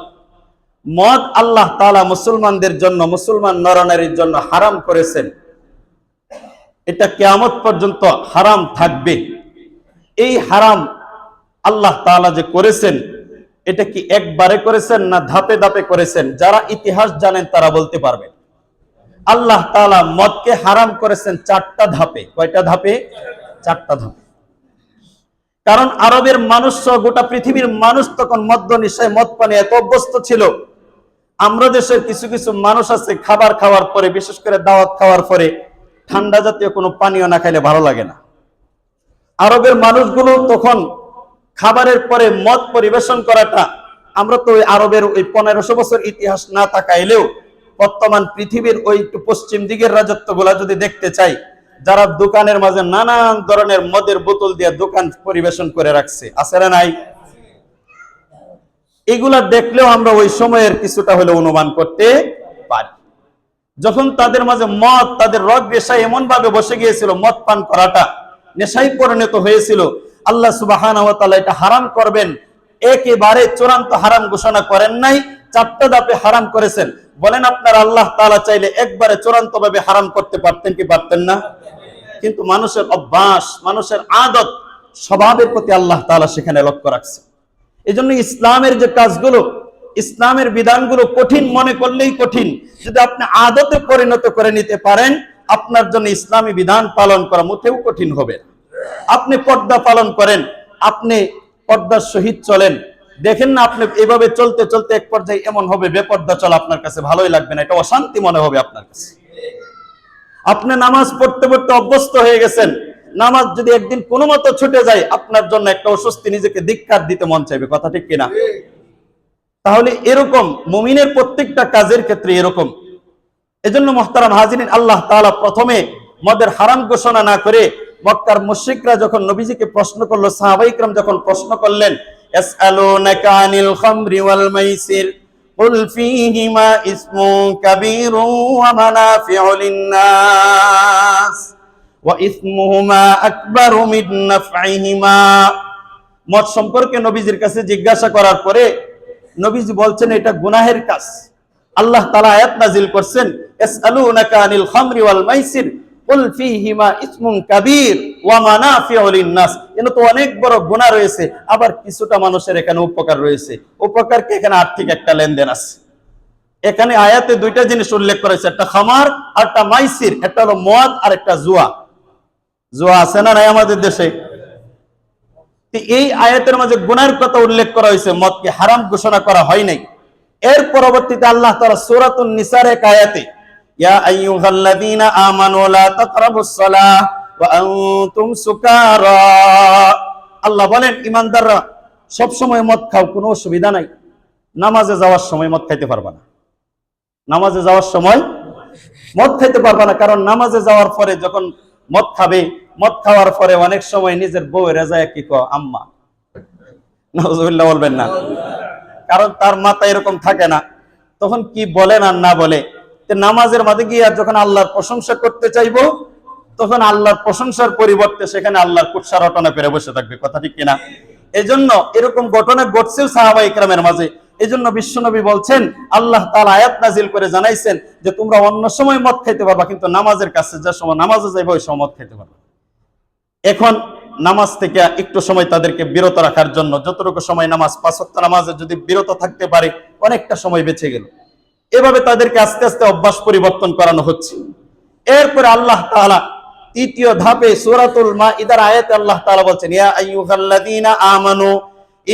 মদ আল্লাহ তাআলা মুসলমানদের জন্য, মুসলমান নরনারীর জন্য হারাম করেছেন। এটা কিয়ামত পর্যন্ত হারাম থাকবে। এই হারাম আল্লাহ তাআলা যে করেছেন, এটা কি একবারে করেছেন না ধাপে ধাপে করেছেন? যারা ইতিহাস জানেন তারা বলতে পারবেন। আল্লাহ তাআলা মদকে হারাম করেছেন 4টা ধাপে। কয়টা ধাপে? 4টা ধাপে। কারণ আরবের মানুষ সহ গোটা পৃথিবীর মানুষ তখন মদ্য নেশায়, মদ পানে এত অভ্যস্ত ছিল। আমরা দেশের কিছু কিছু মানুষ আছে খাবার খাওয়ার পরে, বিশেষ করে দাওয়াত খাওয়ার পরে ঠান্ডা জাতীয় কোনো পানীয় না খাইলে ভালো লাগে না। আরবের মানুষগুলো তখন খাবারের পরে মদ পরিবেশন করাটা, আমরা তো ওই আরবের ওই 1500 বছর ইতিহাস না তাকাইলেও বর্তমান পৃথিবীর ওই একটু পশ্চিম দিকের রাজত্বগুলা যদি দেখতে চাই, যারা দোকানের মাঝে নানান ধরনের মদের বোতল দিয়ে দোকান পরিবেশন করে রাখছে, আছে না নাই? এগুলা দেখলেও আমরা ওই সময়ের কিছুটা হলে অনুমান করতে পারি। যখন তাদের মাঝে মদ, তাদের রগ নেশায় এমন ভাবে বসে গিয়েছিল, মদ পান করাটা নেশায় পরিণত হয়েছিল, আল্লাহ সুবহানাহু ওয়া তাআলা এটা হারাম করবেন একেবারে চূড়ান্ত হারাম ঘোষণা করেন নাই, 4টা ধাপে হারাম করেছেন। বলেন আপনার আল্লাহ তাআলা চাইলে একবারে চূড়ান্ত ভাবে হারাম করতে পারতেন কি পারতেন না? কিন্তু মানুষের অভ্যাস, মানুষের আদত, স্বভাবের প্রতি আল্লাহ তাআলা সেখানে লক্ষ্য রাখছে। এজন্য ইসলামের যে কাজগুলো, ইসলামের বিধানগুলো কঠিন মনে করলেই কঠিন, যদি আপনি আদতে পরিণত করে নিতে পারেন, আপনার জন্য ইসলামী বিধান পালন করা মোটেও কঠিন হবে। আপনি পর্দা পালন করেন, আপনি পর্দার সহিত চলেন, দেখেন না আপনি এভাবে চলতে চলতে এক পর্যায়ে এমন হবে বেপর্দা চলা আপনার কাছে ভালোই লাগবে না, এটা অশান্তি মনে হবে আপনার কাছে। আপনি নামাজ পড়তে পড়তে অভ্যস্ত হয়ে গেছেন, নামাজ যদি একদিন কোনো মতো ছুটে যায়, আপনার জন্য একটা অস্বস্তি, নিজেকে ধিক্কার দিতে মন চাইবে। কথা ঠিক কিনা? তাহলে এরকম মুমিনের প্রত্যেকটা কাজের ক্ষেত্রে এরকম। এজন্য মুহতারাম হাজিরিন, আল্লাহ তাআলা প্রথমে মদের হারাম ঘোষণা না করে মক্কার মুশরিকরা যখন নবীজিকে প্রশ্ন করলো, সাহাবায়ে কিরাম যখন প্রশ্ন করলেন, ইয়াসআলুনাকা আনিল খামরি ওয়াল মাইসির কুল ফীহিমা ইসমুন কাবীরুন ওয়া মানাফিউ লিন-নাস ওয়া ইসমুহুমা আকবারু মিন নাফঈহিমা। মদ সম্পর্কে নবীজির কাছে জিজ্ঞাসা করার পরে নবীজি বলছেন এটা গুনাহের কাজ। আল্লাহ তাআলা আয়াত নাযিল করছেন, ইয়াসআলুনাকা আনিল খামরি ওয়াল মাইসির কুল ফীহিমা ইসমুন কাবীর ওয়া মানাফিউ লিন-নাস। এখানে তো অনেক বড় গুনাহ রয়েছে, আবার কিছুটা মানুষের এখানে উপকার রয়েছে। উপকার কি? এখানে আর্থিক একটা লেনদেন আছে। এখানে আয়াতে 2টা জিনিস উল্লেখ করা হয়েছে, একটা খামার আর একটা মাইসির। একটা হলো মদ আর একটা জুয়া। জুয়া আছে না নাই আমাদের দেশে? এই আয়াতের মাঝে গুনাহের কথা উল্লেখ করা হয়েছে, মদকে হারাম ঘোষণা করা হয় নাই। এর পরবর্তীতে আল্লাহ তাআলা সূরাতুন নিসার এক আয়াতে, ইয়া আইয়ুহাল্লাযীনা আমানু লা তাকরাবুস সালাহ ওয়া আনতুম সুকারা, আল্লাহ বলেন ঈমানদাররা সব সময় মদ খাও, কোনো অসুবিধা নাই, নামাজে যাওয়ার সময় মদ খাইতে পারবা না। নামাজে যাওয়ার সময় মদ খাইতে পারবা না, কারণ নামাজে যাওয়ার পরে যখন মদ খাবে, মদ খাওয়ার পরে অনেক সময় নিজের বউ রেজায় কি কয়, আম্মা, নাউজুবিল্লাহ বলবেন না, কারণ তার মাথা এরকম থাকে না, তখন কি বলেন আর না বলে। নামাজের মাঝে গিয়ে যখন আল্লাহর প্রশংসা করতে চাইবো, তখন আল্লাহর প্রশংসার পরিবর্তে সেখানে আল্লাহর কুৎসা রটনা করে বসে থাকবে। কথা ঠিক কিনা? এজন্য এরকম ঘটনা ঘটছিল সাহাবায়ে কেরামের মাঝে। এজন্য বিশ্বনবী বলছেন, আল্লাহ তাআলা আয়াত নাযিল করে জানাইছেন যে তোমরা অন্য সময় মদ খাইতে পারবা, কিন্তু নামাজের কাছে যে সময় নামাজে যাইবা ওই সময় মদ খাইতে পারবা। এখন নামাজ থেকে একটু সময় তাদেরকে বিরত রাখার জন্য, যতটুকু সময় নামাজ 5 ওয়াক্ত নামাজে যদি বিরত থাকতে পারে, অনেকটা সময় বেঁচে গেল। এভাবে তাদেরকে আস্তে আস্তে অভ্যাস পরিবর্তন করানো হচ্ছে। এরপরে আল্লাহ তাআলা 3য় ধাপে সূরাতুল মাইদার আয়াতে আল্লাহ তাআলা বলছেন, ইয়া আইয়ুহাল্লাযীনা আমানু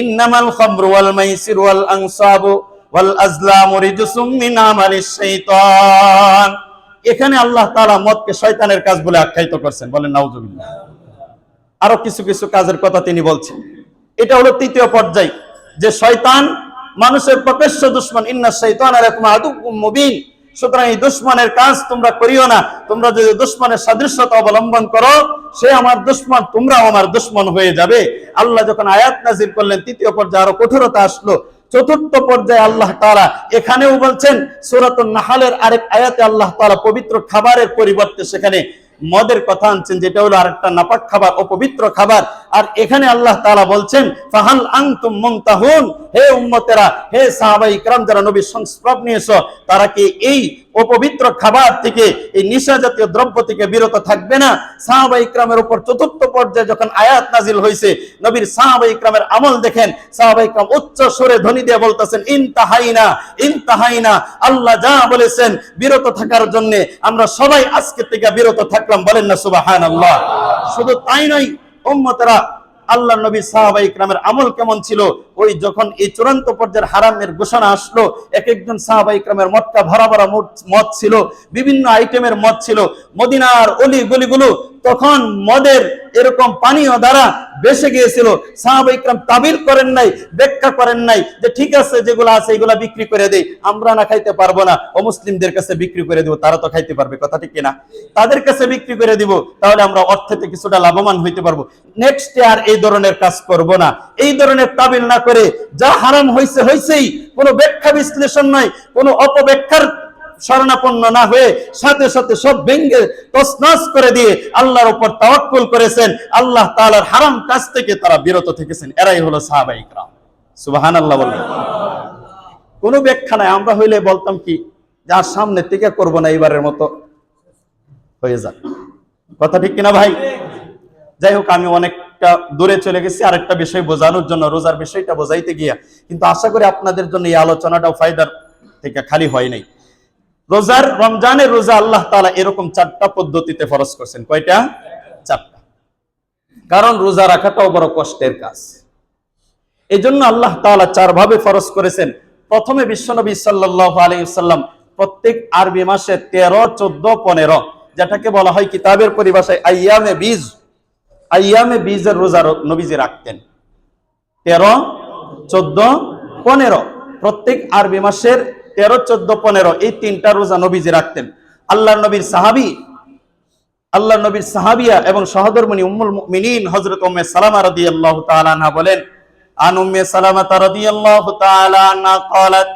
ইন্নামাল খামরু ওয়াল মাইসিরু ওয়াল আনসাবু ওয়াল আজলামু রিজসুম মিন আমালিশ শাইতান। এখানে আল্লাহ তাআলা মদকে শয়তানের কাজ বলে আখ্যায়িত করছেন। বলেন নাউজুবিল্লাহ। আরো কিছু কিছু কাজের কথা তিনি বলছেন। এটা হলো 3য় পর্যায়, যে শয়তান মানুষের প্রকাশ্য দুশমন। ইন্নাশ শাইতানা লাকুম আদুউম মুবিন। সুতরাং এই দুশমনের কাজ তোমরা করিও না। তোমরা যদি দুশমনের সাদৃশ্যতা অবলম্বন করো, সে আমার দুশমন, তোমরাও আমার দুশমন হয়ে যাবে। আল্লাহ যখন আয়াত নাযিল করলেন, 3য় পর্যায়ে আরো কঠোরতা আসলো। 4র্থ পর্যায়ে আল্লাহ তাআলা এখানেও বলছেন, সূরাতুন নাহলের আরেক আয়াতে আল্লাহ তাআলা পবিত্র খাবারের পরিবর্তে সেখানে মদের কথা আনছেন, যেটা হলো আরেকটা নাপাক খাবার, অপবিত্র খাবার। আর এখানে আল্লাহ তাআলা বলছেন ফাহাল আনতুম মুনতাহুন, হে উম্মতেরা, হে সাহাবায়ে কিরাম যারা নবীর সংস্পর্শ নিয়েছো, তারা কি এই অপবিত্র খাবার থেকে, এই নিশা জাতীয় দ্রব্য থেকে বিরত থাকবে না? সাহাবায়ে কিরামের উপর চতুর্থ পর্যায়ে যখন আয়াত নাজিল হয়েছে, নবীর সাহাবায়ে কিরামের আমল দেখেন, সাহাবায়ে কিরাম উচ্চ সুরে ধ্বনি দিয়ে বলতেছেন ইনতাহাইনা ইনতাহাইনা, আল্লাহ যা বলেছেন বিরত থাকার জন্য আমরা সবাই আজকে থেকে বিরত থাকলাম, বলেন না সুবহানাল্লাহ। শুধু তাই নয় উম্মতেরা, আল্লাহ নবী সাহাবায়ে কিরামের আমল কেমন ছিল, ওই যখন এই চূড়ান্ত পর্যায়ের হারামের ঘোষণা আসলো, এক একজন সাহাবায়ে কিরামের মটকা ভরা ভরা মদ ছিল, বিভিন্ন আইটেমের মদ ছিল, মদিনার অলি গলিগুলো তখন মদের এরকম পানীয় দ্বারা বেসে গিয়েছিল। সাহাবায়ে কিরাম তাবিল করেন নাই, ব্যাখ্যা করেন নাই যে ঠিক আছে যেগুলো আছে এগুলা বিক্রি করে দেই, আমরা না খাইতে পারবো না, অমুসলিমদের কাছে বিক্রি করে দিব, তারা তো খাইতে পারবে, কথা ঠিক কিনা? তাদের কাছে বিক্রি করে দিব, তাহলে আমরা অর্থেতে কিছুটা লাভবান হইতে পারবো, নেক্সট আর এই ধরনের কাজ করব না। এই ধরনের তাবিল না করে যা হারাম হইছে হইছেই, কোনো ব্যাখ্যা বিশ্লেষণ নাই, কোনো অপব্যাখ্যার শরণাপন্ন না হয়ে সাথে সাথে সব ভেঙ্গে তছনছ করে দিয়ে আল্লাহর উপর তাওয়াক্কুল করেছেন, আল্লাহ তাআলার হারাম কাজ থেকে তারা বিরত থেকেছেন। এরাই হলো সাহাবায়ে কিরাম। সুবহানাল্লাহ বলবেন। কোনো ব্যাখ্যা নাই। আমরা হইলে বলতাম কি, যার সামনে থেকে করব না, এবারের মতো হয়ে যাক, কথা ঠিক কিনা ভাই? যাই হোক, আমি অনেকটা দূরে চলে গেছি আরেকটা বিষয় বোঝানোর জন্য, রোজার বিষয়টা বোঝাইতে গিয়া, কিন্তু আশা করি আপনাদের জন্য এই আলোচনাটাও ফায়দার থেকে খালি হয় নাই। রমজানের রোজা আল্লাহ তাআলা এরকম 4টা পদ্ধতিতে ফরজ করছেন। কয়টা? 4টা। কারণ রোজা রাখাটাও বড় কষ্টের কাজ, এই জন্য আল্লাহ তাআলা 4 ভাবে ফরজ করেছেন। প্রথমে বিশ্বনবী সাল্লাল্লাহু আলাইহি ওয়াসাল্লাম প্রত্যেক আরবি মাসে 13, 14, 15, যেটাকে বলা হয় কিতাবের পরিভাষায় আইয়ামে বীজ, আইয়ামে বীজের রোজা নবীজি রাখতেন। 13, 14, 15 প্রত্যেক আরবি মাসের 13, 14, 15 এই 3টা রোজা নবীজি রাখতেন। আল্লাহর নবীর সাহাবিয়া এবং সহধর্মিণী উম্মুল মুমিনিন হযরত উম্মে সালামা রাদিয়াল্লাহু তাআলা আনহা বলেন, আন উম্মে সালামা রাদিয়াল্লাহু তাআলা আনহা قالت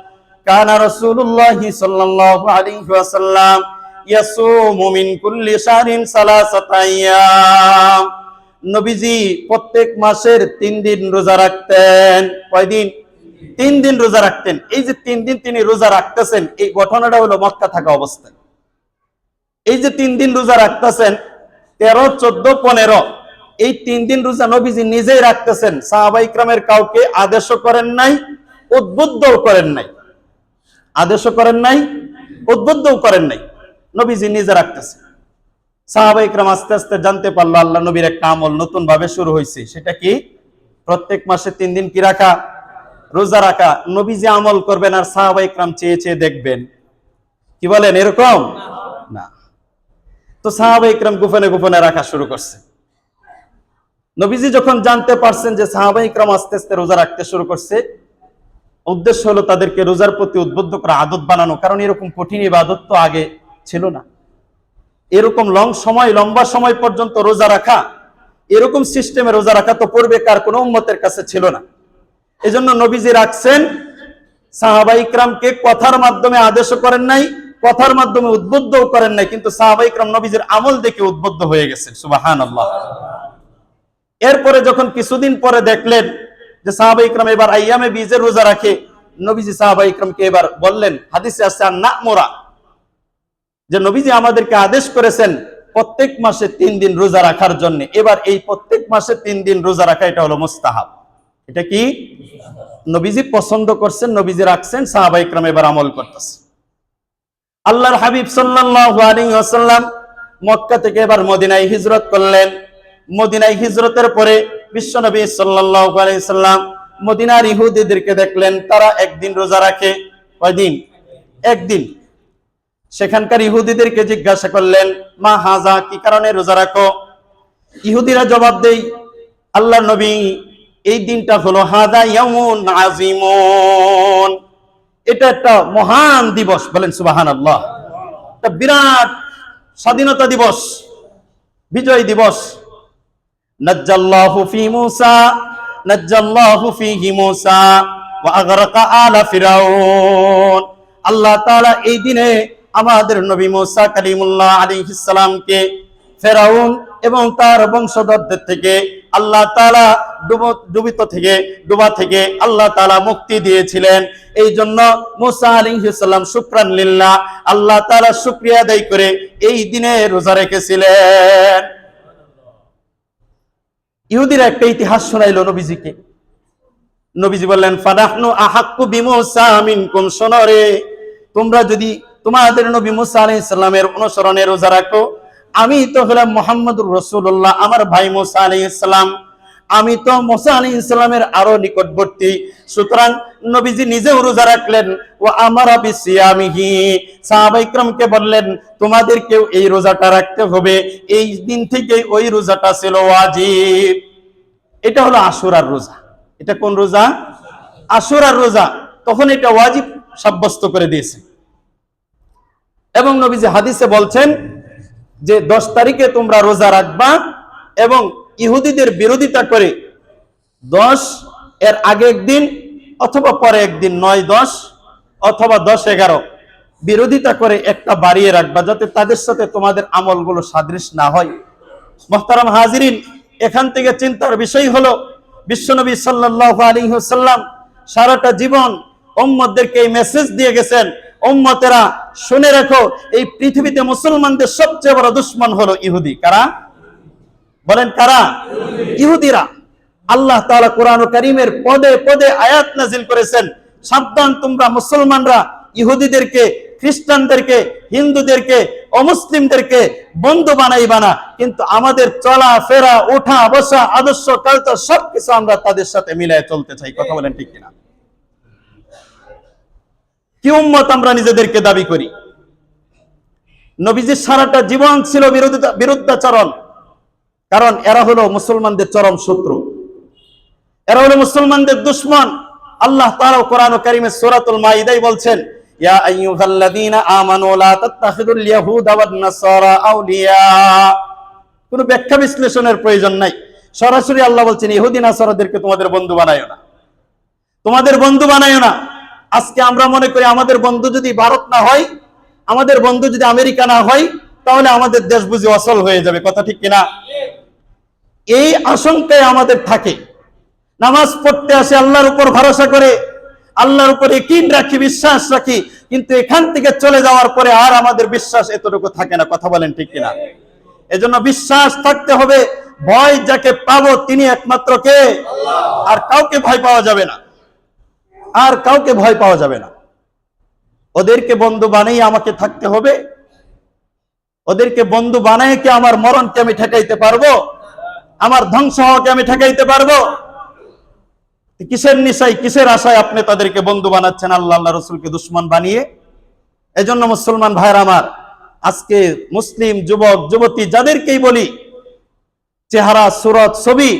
কানা রাসূলুল্লাহি সাল্লাল্লাহু আলাইহি ওয়াসাল্লাম ইয়াসুমু মিন কুল্লি শাহরিন সালাসাতা আইয়াম। নবীজি প্রত্যেক মাসের 3 দিন রোজা রাখতেন। কয় দিন? 3 দিন রোজা রাখতেন। এই যে 3 দিন তিনি রোজা রাখতেছেন, এই ঘটনাটা হলো মক্কা থাকা অবস্থায়। এই যে 3 দিন রোজা রাখতেছেন, 13, 14, 15 এই 3 দিন রোজা নবীজি নিজেই রাখতেছেন। সাহাবায়ে কিরামের কাউকে আদেশও করেন নাই, উদ্বুদ্ধও করেন নাই। আদেশও করেন নাই, উদ্বুদ্ধও করেন নাই, নবীজি নিজে রাখতেছেন। সাহাবায়ে কিরাম আস্তে আস্তে জানতে পারলো আল্লাহ নবীর একটা আমল নতুন ভাবে শুরু হয়েছে। সেটা কি? প্রত্যেক মাসে 3 দিন কি রাখা? রোজা রাখা। নবীজি আমল করবেন আর সাহাবায়ে কিরাম চেয়ে চেয়ে দেখবেন। কি বলেন? এরকম না। তো সাহাবায়ে কিরাম গোপনে গোপনে রাখা শুরু করছে। নবীজি যখন জানতে পারছেন যে সাহাবায়ে কিরাম আস্তে আস্তে রোজা রাখতে শুরু করছে, উদ্দেশ্য হলো তাদেরকে রোজার প্রতি উদ্বুদ্ধ করা, আদত বানানো। কারণ এরকম কঠিন ইবাদত তো আগে ছিল না। এরকম লম্বা সময় পর্যন্ত রোজা রাখা, এরকম সিস্টেমে রোজা রাখা তো পূর্বেকার কোন উম্মতের কাছে ছিল না। এজন্য নবীজি রাখছেন। সাহাবায়ে কিরামকে কথার মাধ্যমে আদেশও করেন নাই, কথার মাধ্যমে উদ্বুদ্ধও করেন নাই, কিন্তু সাহাবায়ে কিরাম নবীজির আমল দেখে উদ্বুদ্ধ হয়ে গেছেন। সুবহানাল্লাহ। এরপরে যখন কিছুদিন পরে দেখলেন যে সাহাবায়ে কিরাম এবার আইয়ামে বীজের রোজা রাখে, নবীজি সাহাবায়ে কিরামকে এবার বললেন, হাদিসে আছে আন-না'মুরা, যে নবীজি আমাদেরকে আদেশ করেছেন প্রত্যেক মাসে 3 দিন রোজা রাখার জন্য। এবার এই প্রত্যেক মাসে 3 দিন রোজা রাখা, এটা হলো মুস্তাহাব। এটা কি? নবীজি পছন্দ করছেন, নবীজি রাখছেন, সাহাবায়ে কিরাম এবার আমল করতেছে। আল্লাহর হাবিব সাল্লাল্লাহু আলাইহি ওয়াসাল্লাম মক্কা থেকে এবার মদিনায় হিজরত করলেন। মদিনায় হিজরতের পরে বিশ্বনবী সাল্লাল্লাহু আলাইহি ওয়াসাল্লাম মদিনার ইহুদিদেরকে দেখলেন তারা একদিন রোজা রাখে। কয়দিন? একদিন। সেখানকার ইহুদিদেরকে জিজ্ঞাসা করলেন, মা হাজা, কি কারণে রোজা রাখো? ইহুদিরা জবাব দেয়, আল্লাহর নবী, এই দিনটা হলো হাদা ইয়াউমুন আযীমুন, এটা একটা মহান দিবস। বলেন সুবহানাল্লাহ। একটা বিরাট স্বাধীনতা দিবস, বিজয় দিবস। নাজ্জাল্লাহু ফি মূসা, নাজ্জাল্লাহু ফীহি মূসা ওয়া আগরাকা আলা ফিরাউন। আল্লাহ তাআলা এই দিনে আমাদের নবী মুসা কালিমুল্লাহ আলাইহিস সালামকে ফেরাউন এবং তার বংশধরদের থেকে আল্লাহ তাআলা ডুবা থেকে আল্লাহ তাআলা মুক্তি দিয়েছিলেন। এই জন্য মুসা আলাইহিস সালাম শুকরান লিল্লাহ, আল্লাহ তাআলা শুকরিয়া আদায় করে এই দিনে রোজা রেখেছিলেন। ইহুদিরা একটা ইতিহাস শোনাইলো নবীজিকে। নবীজি বললেন, ফানাহনু আহাক্কু বিমুসা মিনকুম, শোনো রে, তোমরা যদি তোমাদের নবী মুসা আলাইহিস সালামের অনুসরণে রোজা রাখো, আমি তো হলাম মুহাম্মদুর রাসূলুল্লাহ, আমার ভাই মুসা আলাইহিস সালাম, আমি তো মুসা আলাইহিস সালামের আরো নিকটবর্তী। সুতরাং নবীজি নিজেও রোজা রাখলেন। ও আমারা বিসিয়ামিহি, সাহাবায়ে কিরামকে বললেন, তোমাদেরকেও এই রোজাটা রাখতে হবে। এই দিন থেকে ওই রোজাটা ছিল ওয়াজিব। এটা হলো আশুরার রোজা। এটা কোন রোজা? আশুরার রোজা। তখন এটা ওয়াজিব সাব্যস্ত করে দিয়েছে। এবং নবীজি হাদিসে বলছেন যে 10 তারিখে তোমরা রোজা রাখবা এবং ইহুদিদের বিরোধিতা করে 10 এর আগে একদিন অথবা পরে একদিন 9-10 অথবা 10-11 বিরোধিতা করে একটা বাড়িয়ে রাখবা, যাতে তাদের সাথে তোমাদের আমলগুলো সাদৃশ না হয়। মুহতারাম হাজিরিন, এখান থেকে চিন্তার বিষয় হলো বিশ্বনবী সাল্লাল্লাহু আলাইহি ওয়াসাল্লাম সারাটা জীবন উম্মতদেরকে এই মেসেজ দিয়ে গেছেন, উম্মতেরা শুনে রাখো, এই পৃথিবীতে মুসলমানদের সবচেয়ে বড় দুশমন হলো ইহুদি। কারা? বলেন কারা? ইহুদিরা। আল্লাহ তাআলা কোরআন কারীমের পদে পদে আয়াত নাযিল করেছেন, সাবধান তোমরা মুসলমানরা ইহুদিদেরকে, খ্রিস্টানদেরকে, হিন্দুদেরকে, অমুসলিমদেরকে বন্ধু বানাইবা না। কিন্তু আমাদের চলা ফেরা, ওঠা বসা, আদর্শ কালচার সবকিছু আমরা তাদের সাথে মিলায় চলতে চাই। কথা বলেন ঠিক কিনা? কি উম্মত আমরা নিজেদেরকে দাবি করি? নবীজির সারাটা জীবন ছিল বিরুদ্ধাচরণ, কারণ এরা হলো মুসলমানদের চরম শত্রু, এরা হলো মুসলমানদের দুশমন। আল্লাহ তাআলা কোরআন কারীমে সূরাতুল মাইদায় বলছেন, ইয়া আইয়ুহাল্লাযীনা আমানু লা তাত্তাখিযুল ইয়াহুদা ওয়ান নাসারা আউলিয়া। কোনো ব্যাখ্যা বিশ্লেষণের প্রয়োজন নাই, সরাসরি আল্লাহ বলছেন ইহুদি নাসারাদেরকে তোমাদের বন্ধু বানায়ো না, তোমাদের বন্ধু বানায়ো না। আজকে আমরা মনে করি আমাদের বন্ধু যদি ভারত না হয়, আমাদের বন্ধু যদি আমেরিকা না হয়, তাহলে আমাদের দেশ বুঝি অচল হয়ে যাবে। কথা ঠিক কিনা? এই আশঙ্কায় আমাদের থাকে। নামাজ পড়তে আসে আল্লাহর উপর ভরসা করে, আল্লাহর উপর ইয়াকিন রাখি, বিশ্বাস রাখি, কিন্তু এখান থেকে চলে যাওয়ার পরে আর আমাদের বিশ্বাস এতটুকু থাকে না। কথা বলেন ঠিক কিনা? এজন্য বিশ্বাস থাকতে হবে, ভয় যাকে পাবো তিনি একমাত্র কে? আল্লাহ। আর কাউকে ভয় পাওয়া যাবে না, আর কাউকে ভয় পাওয়া যাবে না। ওদেরকে বন্ধু বানিয়ে আমাকে থাকতে হবে? ওদেরকে বন্ধু বানায় কি আমার মরণকে আমি ঠেকাইতে পারবো? আমার ধ্বংস হওয়াকে আমি ঠেকাইতে পারবো? কিসের নিশায়, কিসের আশায় আপনি তাদেরকে বন্ধু বানাচ্ছেন আল্লাহ আল্লাহ রসুলকে দুশমন বানিয়ে? এজন্য মুসলমান ভাইরা আমার, আজকে মুসলিম যুবক যুবতী যাদেরকেই বলি, চেহারা, সুরত, ছবি,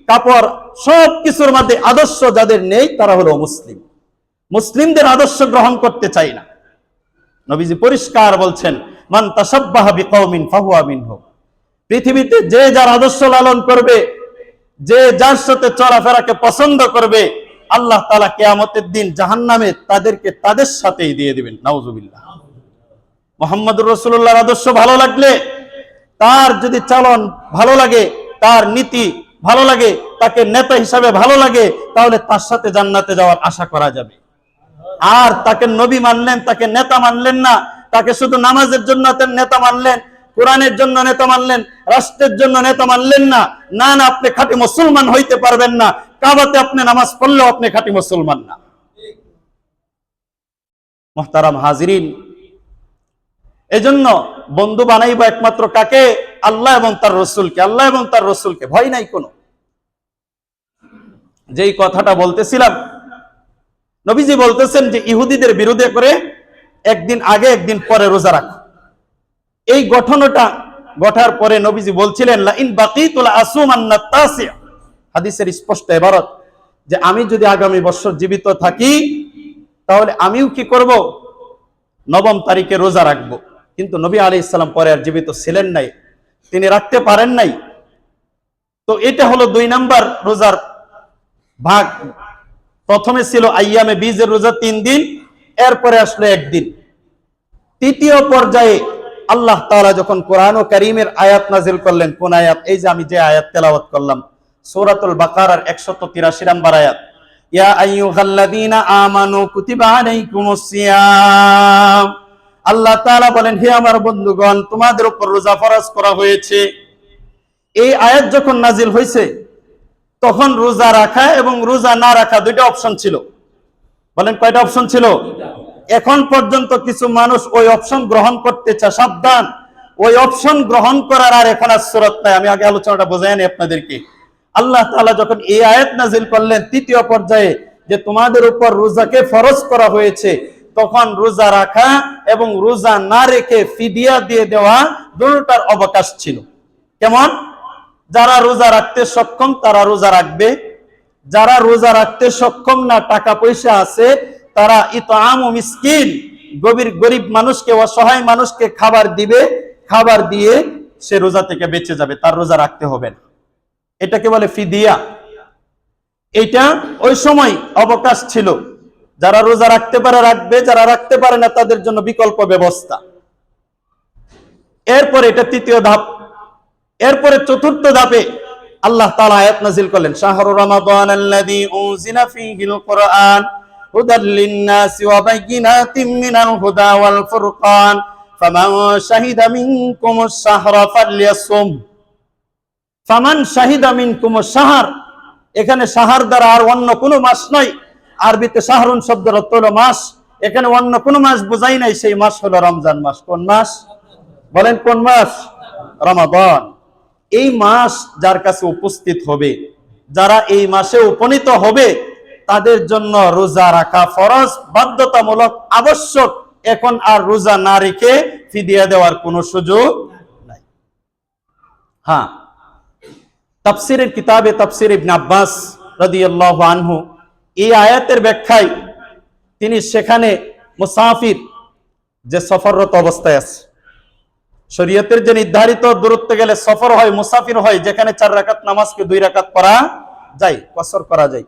কাপড় সব কিছুর মধ্যে আদর্শ যাদের নেই তারা হলো মুসলিম। মুসলিমদের আদর্শ গ্রহণ করতে চাই না। নবীজি পরিষ্কার বলছেন, মান তাশাব্বাহা বিকওমিন ফাহুয়া মিনহুম। পৃথিবীতে যে যার আদর্শ লালন করবে, যে যার সাথে চলাফেরাকে পছন্দ করবে, আল্লাহ তাআলা কিয়ামতের দিন জাহান্নামে তাদেরকে তাদের সাথেই দিয়ে দিবেন। নাউজুবিল্লাহ। মুহাম্মদুর রাসূলুল্লাহর আদর্শ ভালো লাগলে, তার যদি চালন ভালো লাগে, তার নীতি ভালো লাগে, তাকে নেতা হিসাবে ভালো লাগে, তাহলে তার সাথে জান্নাতে যাওয়ার আশা করা যাবে। আর তাকে নবী মানলেন, তাকে নেতা মানলেন না, তাকে শুধু নামাজের জন্য নেতা মানলেন, কোরআনের জন্য নেতা মানলেন, রাষ্ট্রের জন্য নেতা মানলেন না, না না, আপনি খাঁটি মুসলমান হইতে পারবেন না। কাবাতে আপনি নামাজ পড়লেও আপনি খাঁটি মুসলমান না। মুহতারাম হাজিরিন, এজন্য বন্ধু বানাইব একমাত্র কাকে? আল্লাহ এবং তার রসুলকে। আল্লাহ এবং তার রসুলকে, ভয় নাই কোনো। যেই কথাটা বলতেছিলাম, নবীজি বলতেছেন যে ইহুদিদের বিরোধে করে একদিন আগে একদিন পরে রোজা রাখো। এই গঠনটা গঠার পরে নবীজি বলছিলেন, লা ইন বাকিতু লা আসুমান্না তাসিয়া। হাদিসের স্পষ্ট ইবারত যে আমি যদি আগামী বছর জীবিত থাকি তাহলে আমিও কি করব? 9 তারিখে রোজা রাখবো। কিন্তু নবী আলাইহিস সালাম পরে আর জীবিত ছিলেন নাই, তিনি রাখতে পারেন নাই। তো এটা হলো 2 নাম্বার রোজার ভাগ। প্রথমে ছিল আইয়ামে বীজের রোজা 3 দিন, এরপরে আসলো 1 দিন। তৃতীয় পর্যায়ে আল্লাহ তাআলা যখন কোরআন ও কারীমের আয়াত নাজিল করলেন, কোন আয়াত? এই যে আমি যে আয়াত তেলাওয়াত করলাম, সূরাতুল বাকারার 183 নম্বর আয়াত, ইয়া আইয়ুহাল্লাযীনা আমানু কুতিবা আলাইকুমুস সিয়াম। আল্লাহ তাআলা বলেন, হে আমার বন্ধুগণ, তোমাদের উপর রোজা ফরজ করা হয়েছে। এই আয়াত যখন নাজিল হয়েছে, তখন রোজা রাখা এবং রোজা না রাখা দুইটা অপশন ছিল। বলেন, কয়টা অপশন ছিল? এখন পর্যন্ত কিছু মানুষ ওই অপশন গ্রহণ করতে চায়। সাবধান, ওই অপশন গ্রহণ করার আর এখন আর সুরত নাই। আমি আগে আলোচনাটা বোঝাই নি আপনাদেরকে। আল্লাহ তাআলা যখন এই আয়াত নাজিল করলেন তৃতীয় পর্যায়ে, যে তোমাদের উপর রোজাকে ফরজ করা হয়েছে, তখন রোজা রাখা এবং রোজা না রেখে ফিদিয়া দিয়ে দেওয়া দুটোটার অবকাশ ছিল। কেমন? যারা রোজা রাখতে সক্ষম তারা রোজা রাখবে, যারা রোজা রাখতে সক্ষম না, টাকা পয়সা আছে, তারা ইতআম ও মিসকিন, গরিব মানুষকে, অসহায় মানুষকে খাবার দিবে, খাবার দিয়ে সে রোজা থেকে বেঁচে যাবে, তার রোজা রাখতে হবে না। এটাকে বলে ফিদিয়া। এটা ওই সময় অবকাশ ছিল, যারা রোজা রাখতে পারে রাখবে, যারা রাখতে পারে না তাদের জন্য বিকল্প ব্যবস্থা। এরপরে এটা তৃতীয় ধাপ। এরপরে চতুর্থ ধাপে আল্লাহ তাআলা আয়াত নাযিল করলেন, শাহরু রমাদানাল্লাযী উনজিলা ফীহিল কুরআন হুদাল লিন-নাসি ওয়া বাইয়িনাতিম মিনাল হুদা ওয়াল ফুরকান ফামান শাহিদা মিনকুমুশ শাহরা ফালইয়াসুম। ফামান শাহিদা মিনকুমুশ শাহর, এখানে শাহর দ্বারা আর অন্য কোনো মাস নয়। আরবিতে শাহরুন শব্দের অর্থ হলো মাস। এখানে অন্য কোনো মাস বোঝাই নাই, সেই মাস হলো রমজান মাস। কোন মাস? বলেন, কোন মাস? রমাদান। এই মাস যার কাছে উপস্থিত হবে, যারা এই মাসে উপনীত হবে, তাদের জন্য রোজা রাখা ফরজ, বাধ্যতামূলক, আবশ্যক। এখন আর রোজা না রেখে ফিদিয়া দেওয়ার কোনো সুযোগ নাই। হ্যাঁ, তাফসীরের কিতাবে তাফসীর ইবনে আব্বাস রাদিয়াল্লাহু আনহু এই আয়াতের ব্যাখ্যায় তিনি সেখানে মুসাফির যে সফররত অবস্থায় আছে, শরীয়তের যে নির্ধারিত দূরত্বে গেলে সফর হয়, মুসাফির হয়, যেখানে 4 রাকাত নামাজকে 2 রাকাত পড়া যায়, কসর করা যায়,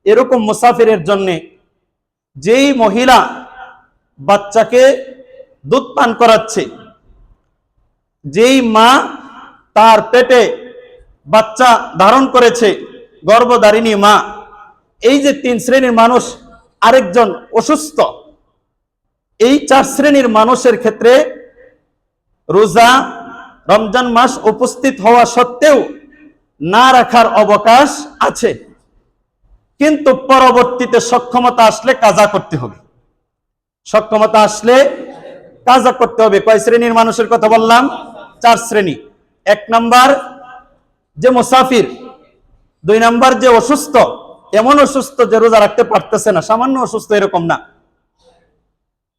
এরকম মুসাফিরের জন্য যেই মহিলা বাচ্চাকে দুধ পান করাচ্ছে, যেই মা তার পেটে বাচ্চা ধারণ করেছে, গর্ভধারিণী মা, এই যে 3 শ্রেণীর মানুষ, আরেকজন অসুস্থ, এই 4 শ্রেণীর মানুষের ক্ষেত্রে রোজা রমজান মাস উপস্থিত হওয়া সত্ত্বেও না রাখার অবকাশ আছে, কিন্তু পরবর্তীতে সক্ষমতা আসলে কাজা করতে হবে। সক্ষমতা আসলে কাজা করতে হবে। কয় শ্রেণীর মানুষের কথা বললাম? 4 শ্রেণী। 1 নাম্বার যে মুসাফির, 2 নাম্বার যে অসুস্থ, এমন অসুস্থ যে রোজা রাখতে পারতেছে না, সামান্য অসুস্থ এরকম না।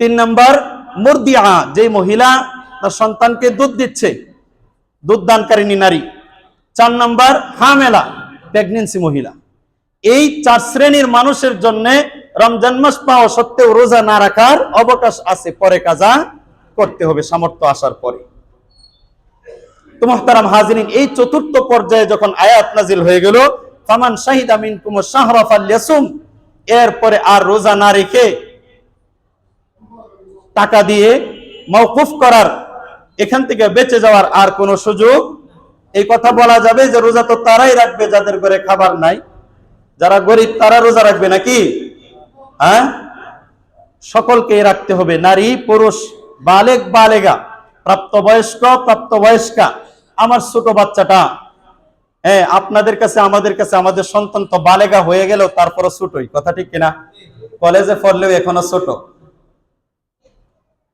3 নাম্বার মুরদিআ, যে মহিলা তার সন্তানকে দুধ দিচ্ছে, দুধ দানকারিণী নারী। 4 নাম্বার হামেলা, প্রেগন্যান্সি মহিলা। এই 4 শ্রেণীর মানুষের জন্য রমজান মাস পাওয়া সত্ত্বেও রোজা না রাখার অবকাশ আছে, পরে কাজা করতে হবে সামর্থ্য আসার পরে। তো মুহতারাম হাজিরিন, এই চতুর্থ পর্যায়ে যখন আয়াত নাজিল হয়ে গেল, ফামান শাহিদা মিনকুমুশ শাহরা ফালইয়াসুম, এরপরে আর রোজা না রেখে টাকা দিয়ে মওকুফ করার, এখান থেকে বেঁচে যাওয়ার আর কোনো সুযোগ। এই কথা বলা যাবে যে রোজা তো তারাই রাখবে যাদের ঘরে খাবার নাই, যারা গরিব তারা রোজা রাখবে নাকি? হ্যাঁ, সকলকেই রাখতে হবে, নারী পুরুষ, বালেগ বালেগা, প্রাপ্তবয়স্ক প্রাপ্তবয়স্কা। আমার ছোট বাচ্চাটা, হ্যাঁ, আপনাদের কাছে আমাদের কাছে আমাদের সন্তান তো বালেগা হয়ে গেল, তারপরও ছোটই, কথা ঠিক কিনা? কলেজে পড়লেও এখনো ছোট,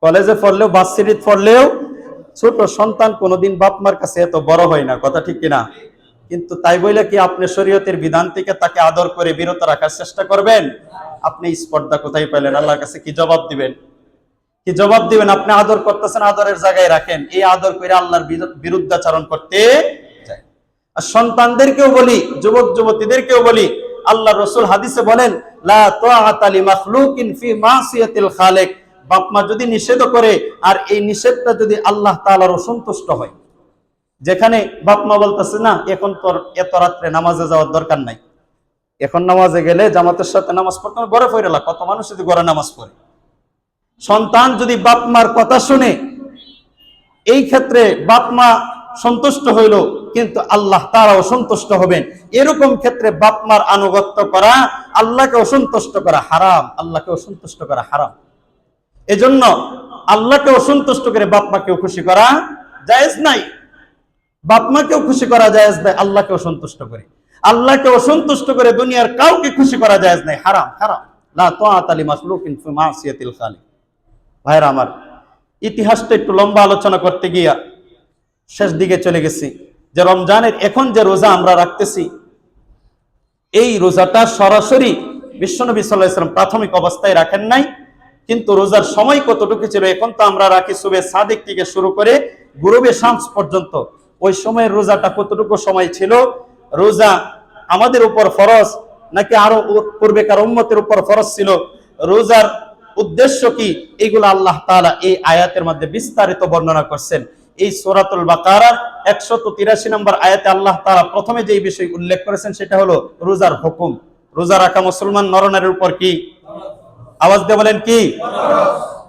কলেজে পড়লেও, ভার্সিটিতে পড়লেও ছোট সন্তান, কোনোদিন বাপ মার কাছে এত বড় হয় না, কথা ঠিক কিনা? কিন্তু তাই বলে কি আপনি শরীয়তের বিধান থেকে তাকে আদর করে বিরত রাখার চেষ্টা করবেন? আপনি স্পর্ধা কোথায় পেলেন? আল্লাহর কাছে কি জবাব দিবেন? কি জবাব দিবেন? আপনি আদর করতেছেন, আদরের জায়গায় রাখেন। এই আদর করে আল্লাহর বিরুদ্ধাচরণ করতে চায়। আর সন্তানদেরকেও বলি, যুবক যুবতীদেরকেও বলি, আল্লাহ রসুল হাদিসে বলেন, লা তাআতা লিমাখলুকিন ফি মাসিয়াতিল খালিক। বাপ মা যদি নিষেধ করে, আর এই নিষেধটা যদি আল্লাহ তাআলার অসন্তুষ্ট হয়, যেখানে বাপ মা বলতেছে, না এখন তোর এত রাত্রে নামাজে যাওয়ার দরকার নাই, এখন নামাজে গেলে জামাতের সাথে নামাজ পড়তে হবে, ঘরে ফিরে, কত মানুষ যদি ঘরে নামাজ পড়ে। সন্তান যদি বাপ মার কথা শুনে এই ক্ষেত্রে বাপ মা সন্তুষ্ট হইল, কিন্তু আল্লাহ তারাও সন্তুষ্ট হবেন। এরকম ক্ষেত্রে বাপ মার আনুগত্য করা আল্লাহকে অসন্তুষ্ট করা হারাম, আল্লাহকে অসন্তুষ্ট করা হারাম। এজন্য আল্লাহকে অসন্তুষ্ট করে বাপ মাকেও খুশি করা জায়েজ নাই, বাপ মাকেও খুশি করা জায়েজ নাই আল্লাহকে অসন্তুষ্ট করে। আল্লাহকে অসন্তুষ্ট করে দুনিয়ার কাউকে খুশি করা জায়েজ নাই, হারাম হারাম। লা তাআতা লিমাখলুকিন ফি মাসিয়াতিল খালিক। ভাইরা আমার, ইতিহাসটা একটু লম্বা আলোচনা করতে গিয়া শেষ দিকে চলে গেছি। যে রমজানের এখন যে রোজা আমরা রাখতেছি, এই রোজাটা সরাসরি বিশ্বনবী সাল্লাল্লাহু আলাইহি ওয়াসাল্লাম প্রাথমিক অবস্থায় রাখেন নাই, কিন্তু রোজার সময় কতটুকু ছিল এখন তো আমরা রাখি সুবে সাদিক থেকে শুরু করে গুরুবে শামস পর্যন্ত। ওই সময়ের রোজাটা কতটুকু সময় ছিল? রোজা আমাদের উপর ফরজ নাকি আরো পূর্বেকার উম্মতের উপর ফরজ ছিল? রোজার উদ্দেশ্য কি? এগুলো আল্লাহ তাআলা এই আয়াতের মধ্যে বিস্তারিত বর্ণনা করছেন। এই সূরাতুল বাকারার 183 নম্বর আয়াতে আল্লাহ তাআলা প্রথমে যে বিষয় উল্লেখ করেছেন সেটা হলো রোজার হুকুম। রোজা রাখা মুসলমান নরনারীর উপর কি? আওয়াজ দিয়ে বলেন কি?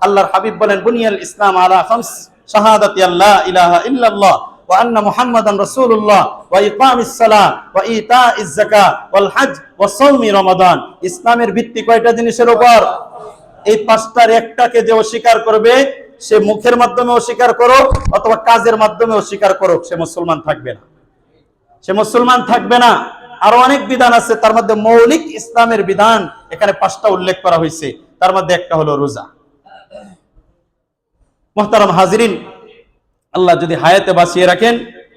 আল্লাহর হাবিব বলেন, বুনিয়াল ইসলাম আলা খামস শাহাদাতি আল্লা ইলাহা ইল্লাল্লাহ ওয়া আন্না মুহাম্মাদান রাসূলুল্লাহ ওয়া ইকামিস সালাহ ওয়া ইতাইজ যাকাত ওয়াল হজ ওয়া সাওমি রমাদান। ইসলামের ভিত্তি কয়টা জিনিসের উপর? এই পাঁচটার একটাকে যে অস্বীকার করবে, সে মুখের মাধ্যমে অস্বীকার করো অথবা কাজের মাধ্যমে অস্বীকার করো, সে মুসলমান থাকবে না, সে মুসলমান থাকবে না। আরো অনেক বিধান আছে, তার মধ্যে মৌলিক ইসলামের বিধান এখানে 5টা উল্লেখ করা হয়েছে, তার মধ্যে একটা হলো রোজা। মুহতারাম হাজিরিন, আল্লাহ যদি হায়াতে বাঁচিয়ে রাখেন,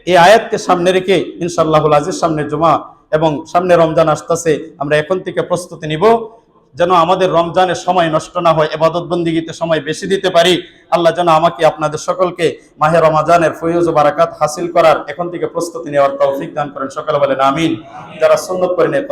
এই আয়াতকে সামনে রেখে ইনশাআল্লাহুল আজিজ সামনে জুমা এবং সামনে রমজান আসতেছে, আমরা এখন থেকে প্রস্তুতি নিব যেন আমাদের রমজানের সময় নষ্ট না হয়, ইবাদত বন্দেগীতে সময় বেশি দিতে পারি। আল্লাহ যেন আমাকে আপনাদের সকলকে মাহে রমজানের ফয়জ ও বারাকাত হাসিল করার এখন থেকে প্রস্তুতি নেওয়ার তৌফিক দান করেন। সকলে বলেন আমিন। যারা সুন্নাত করেন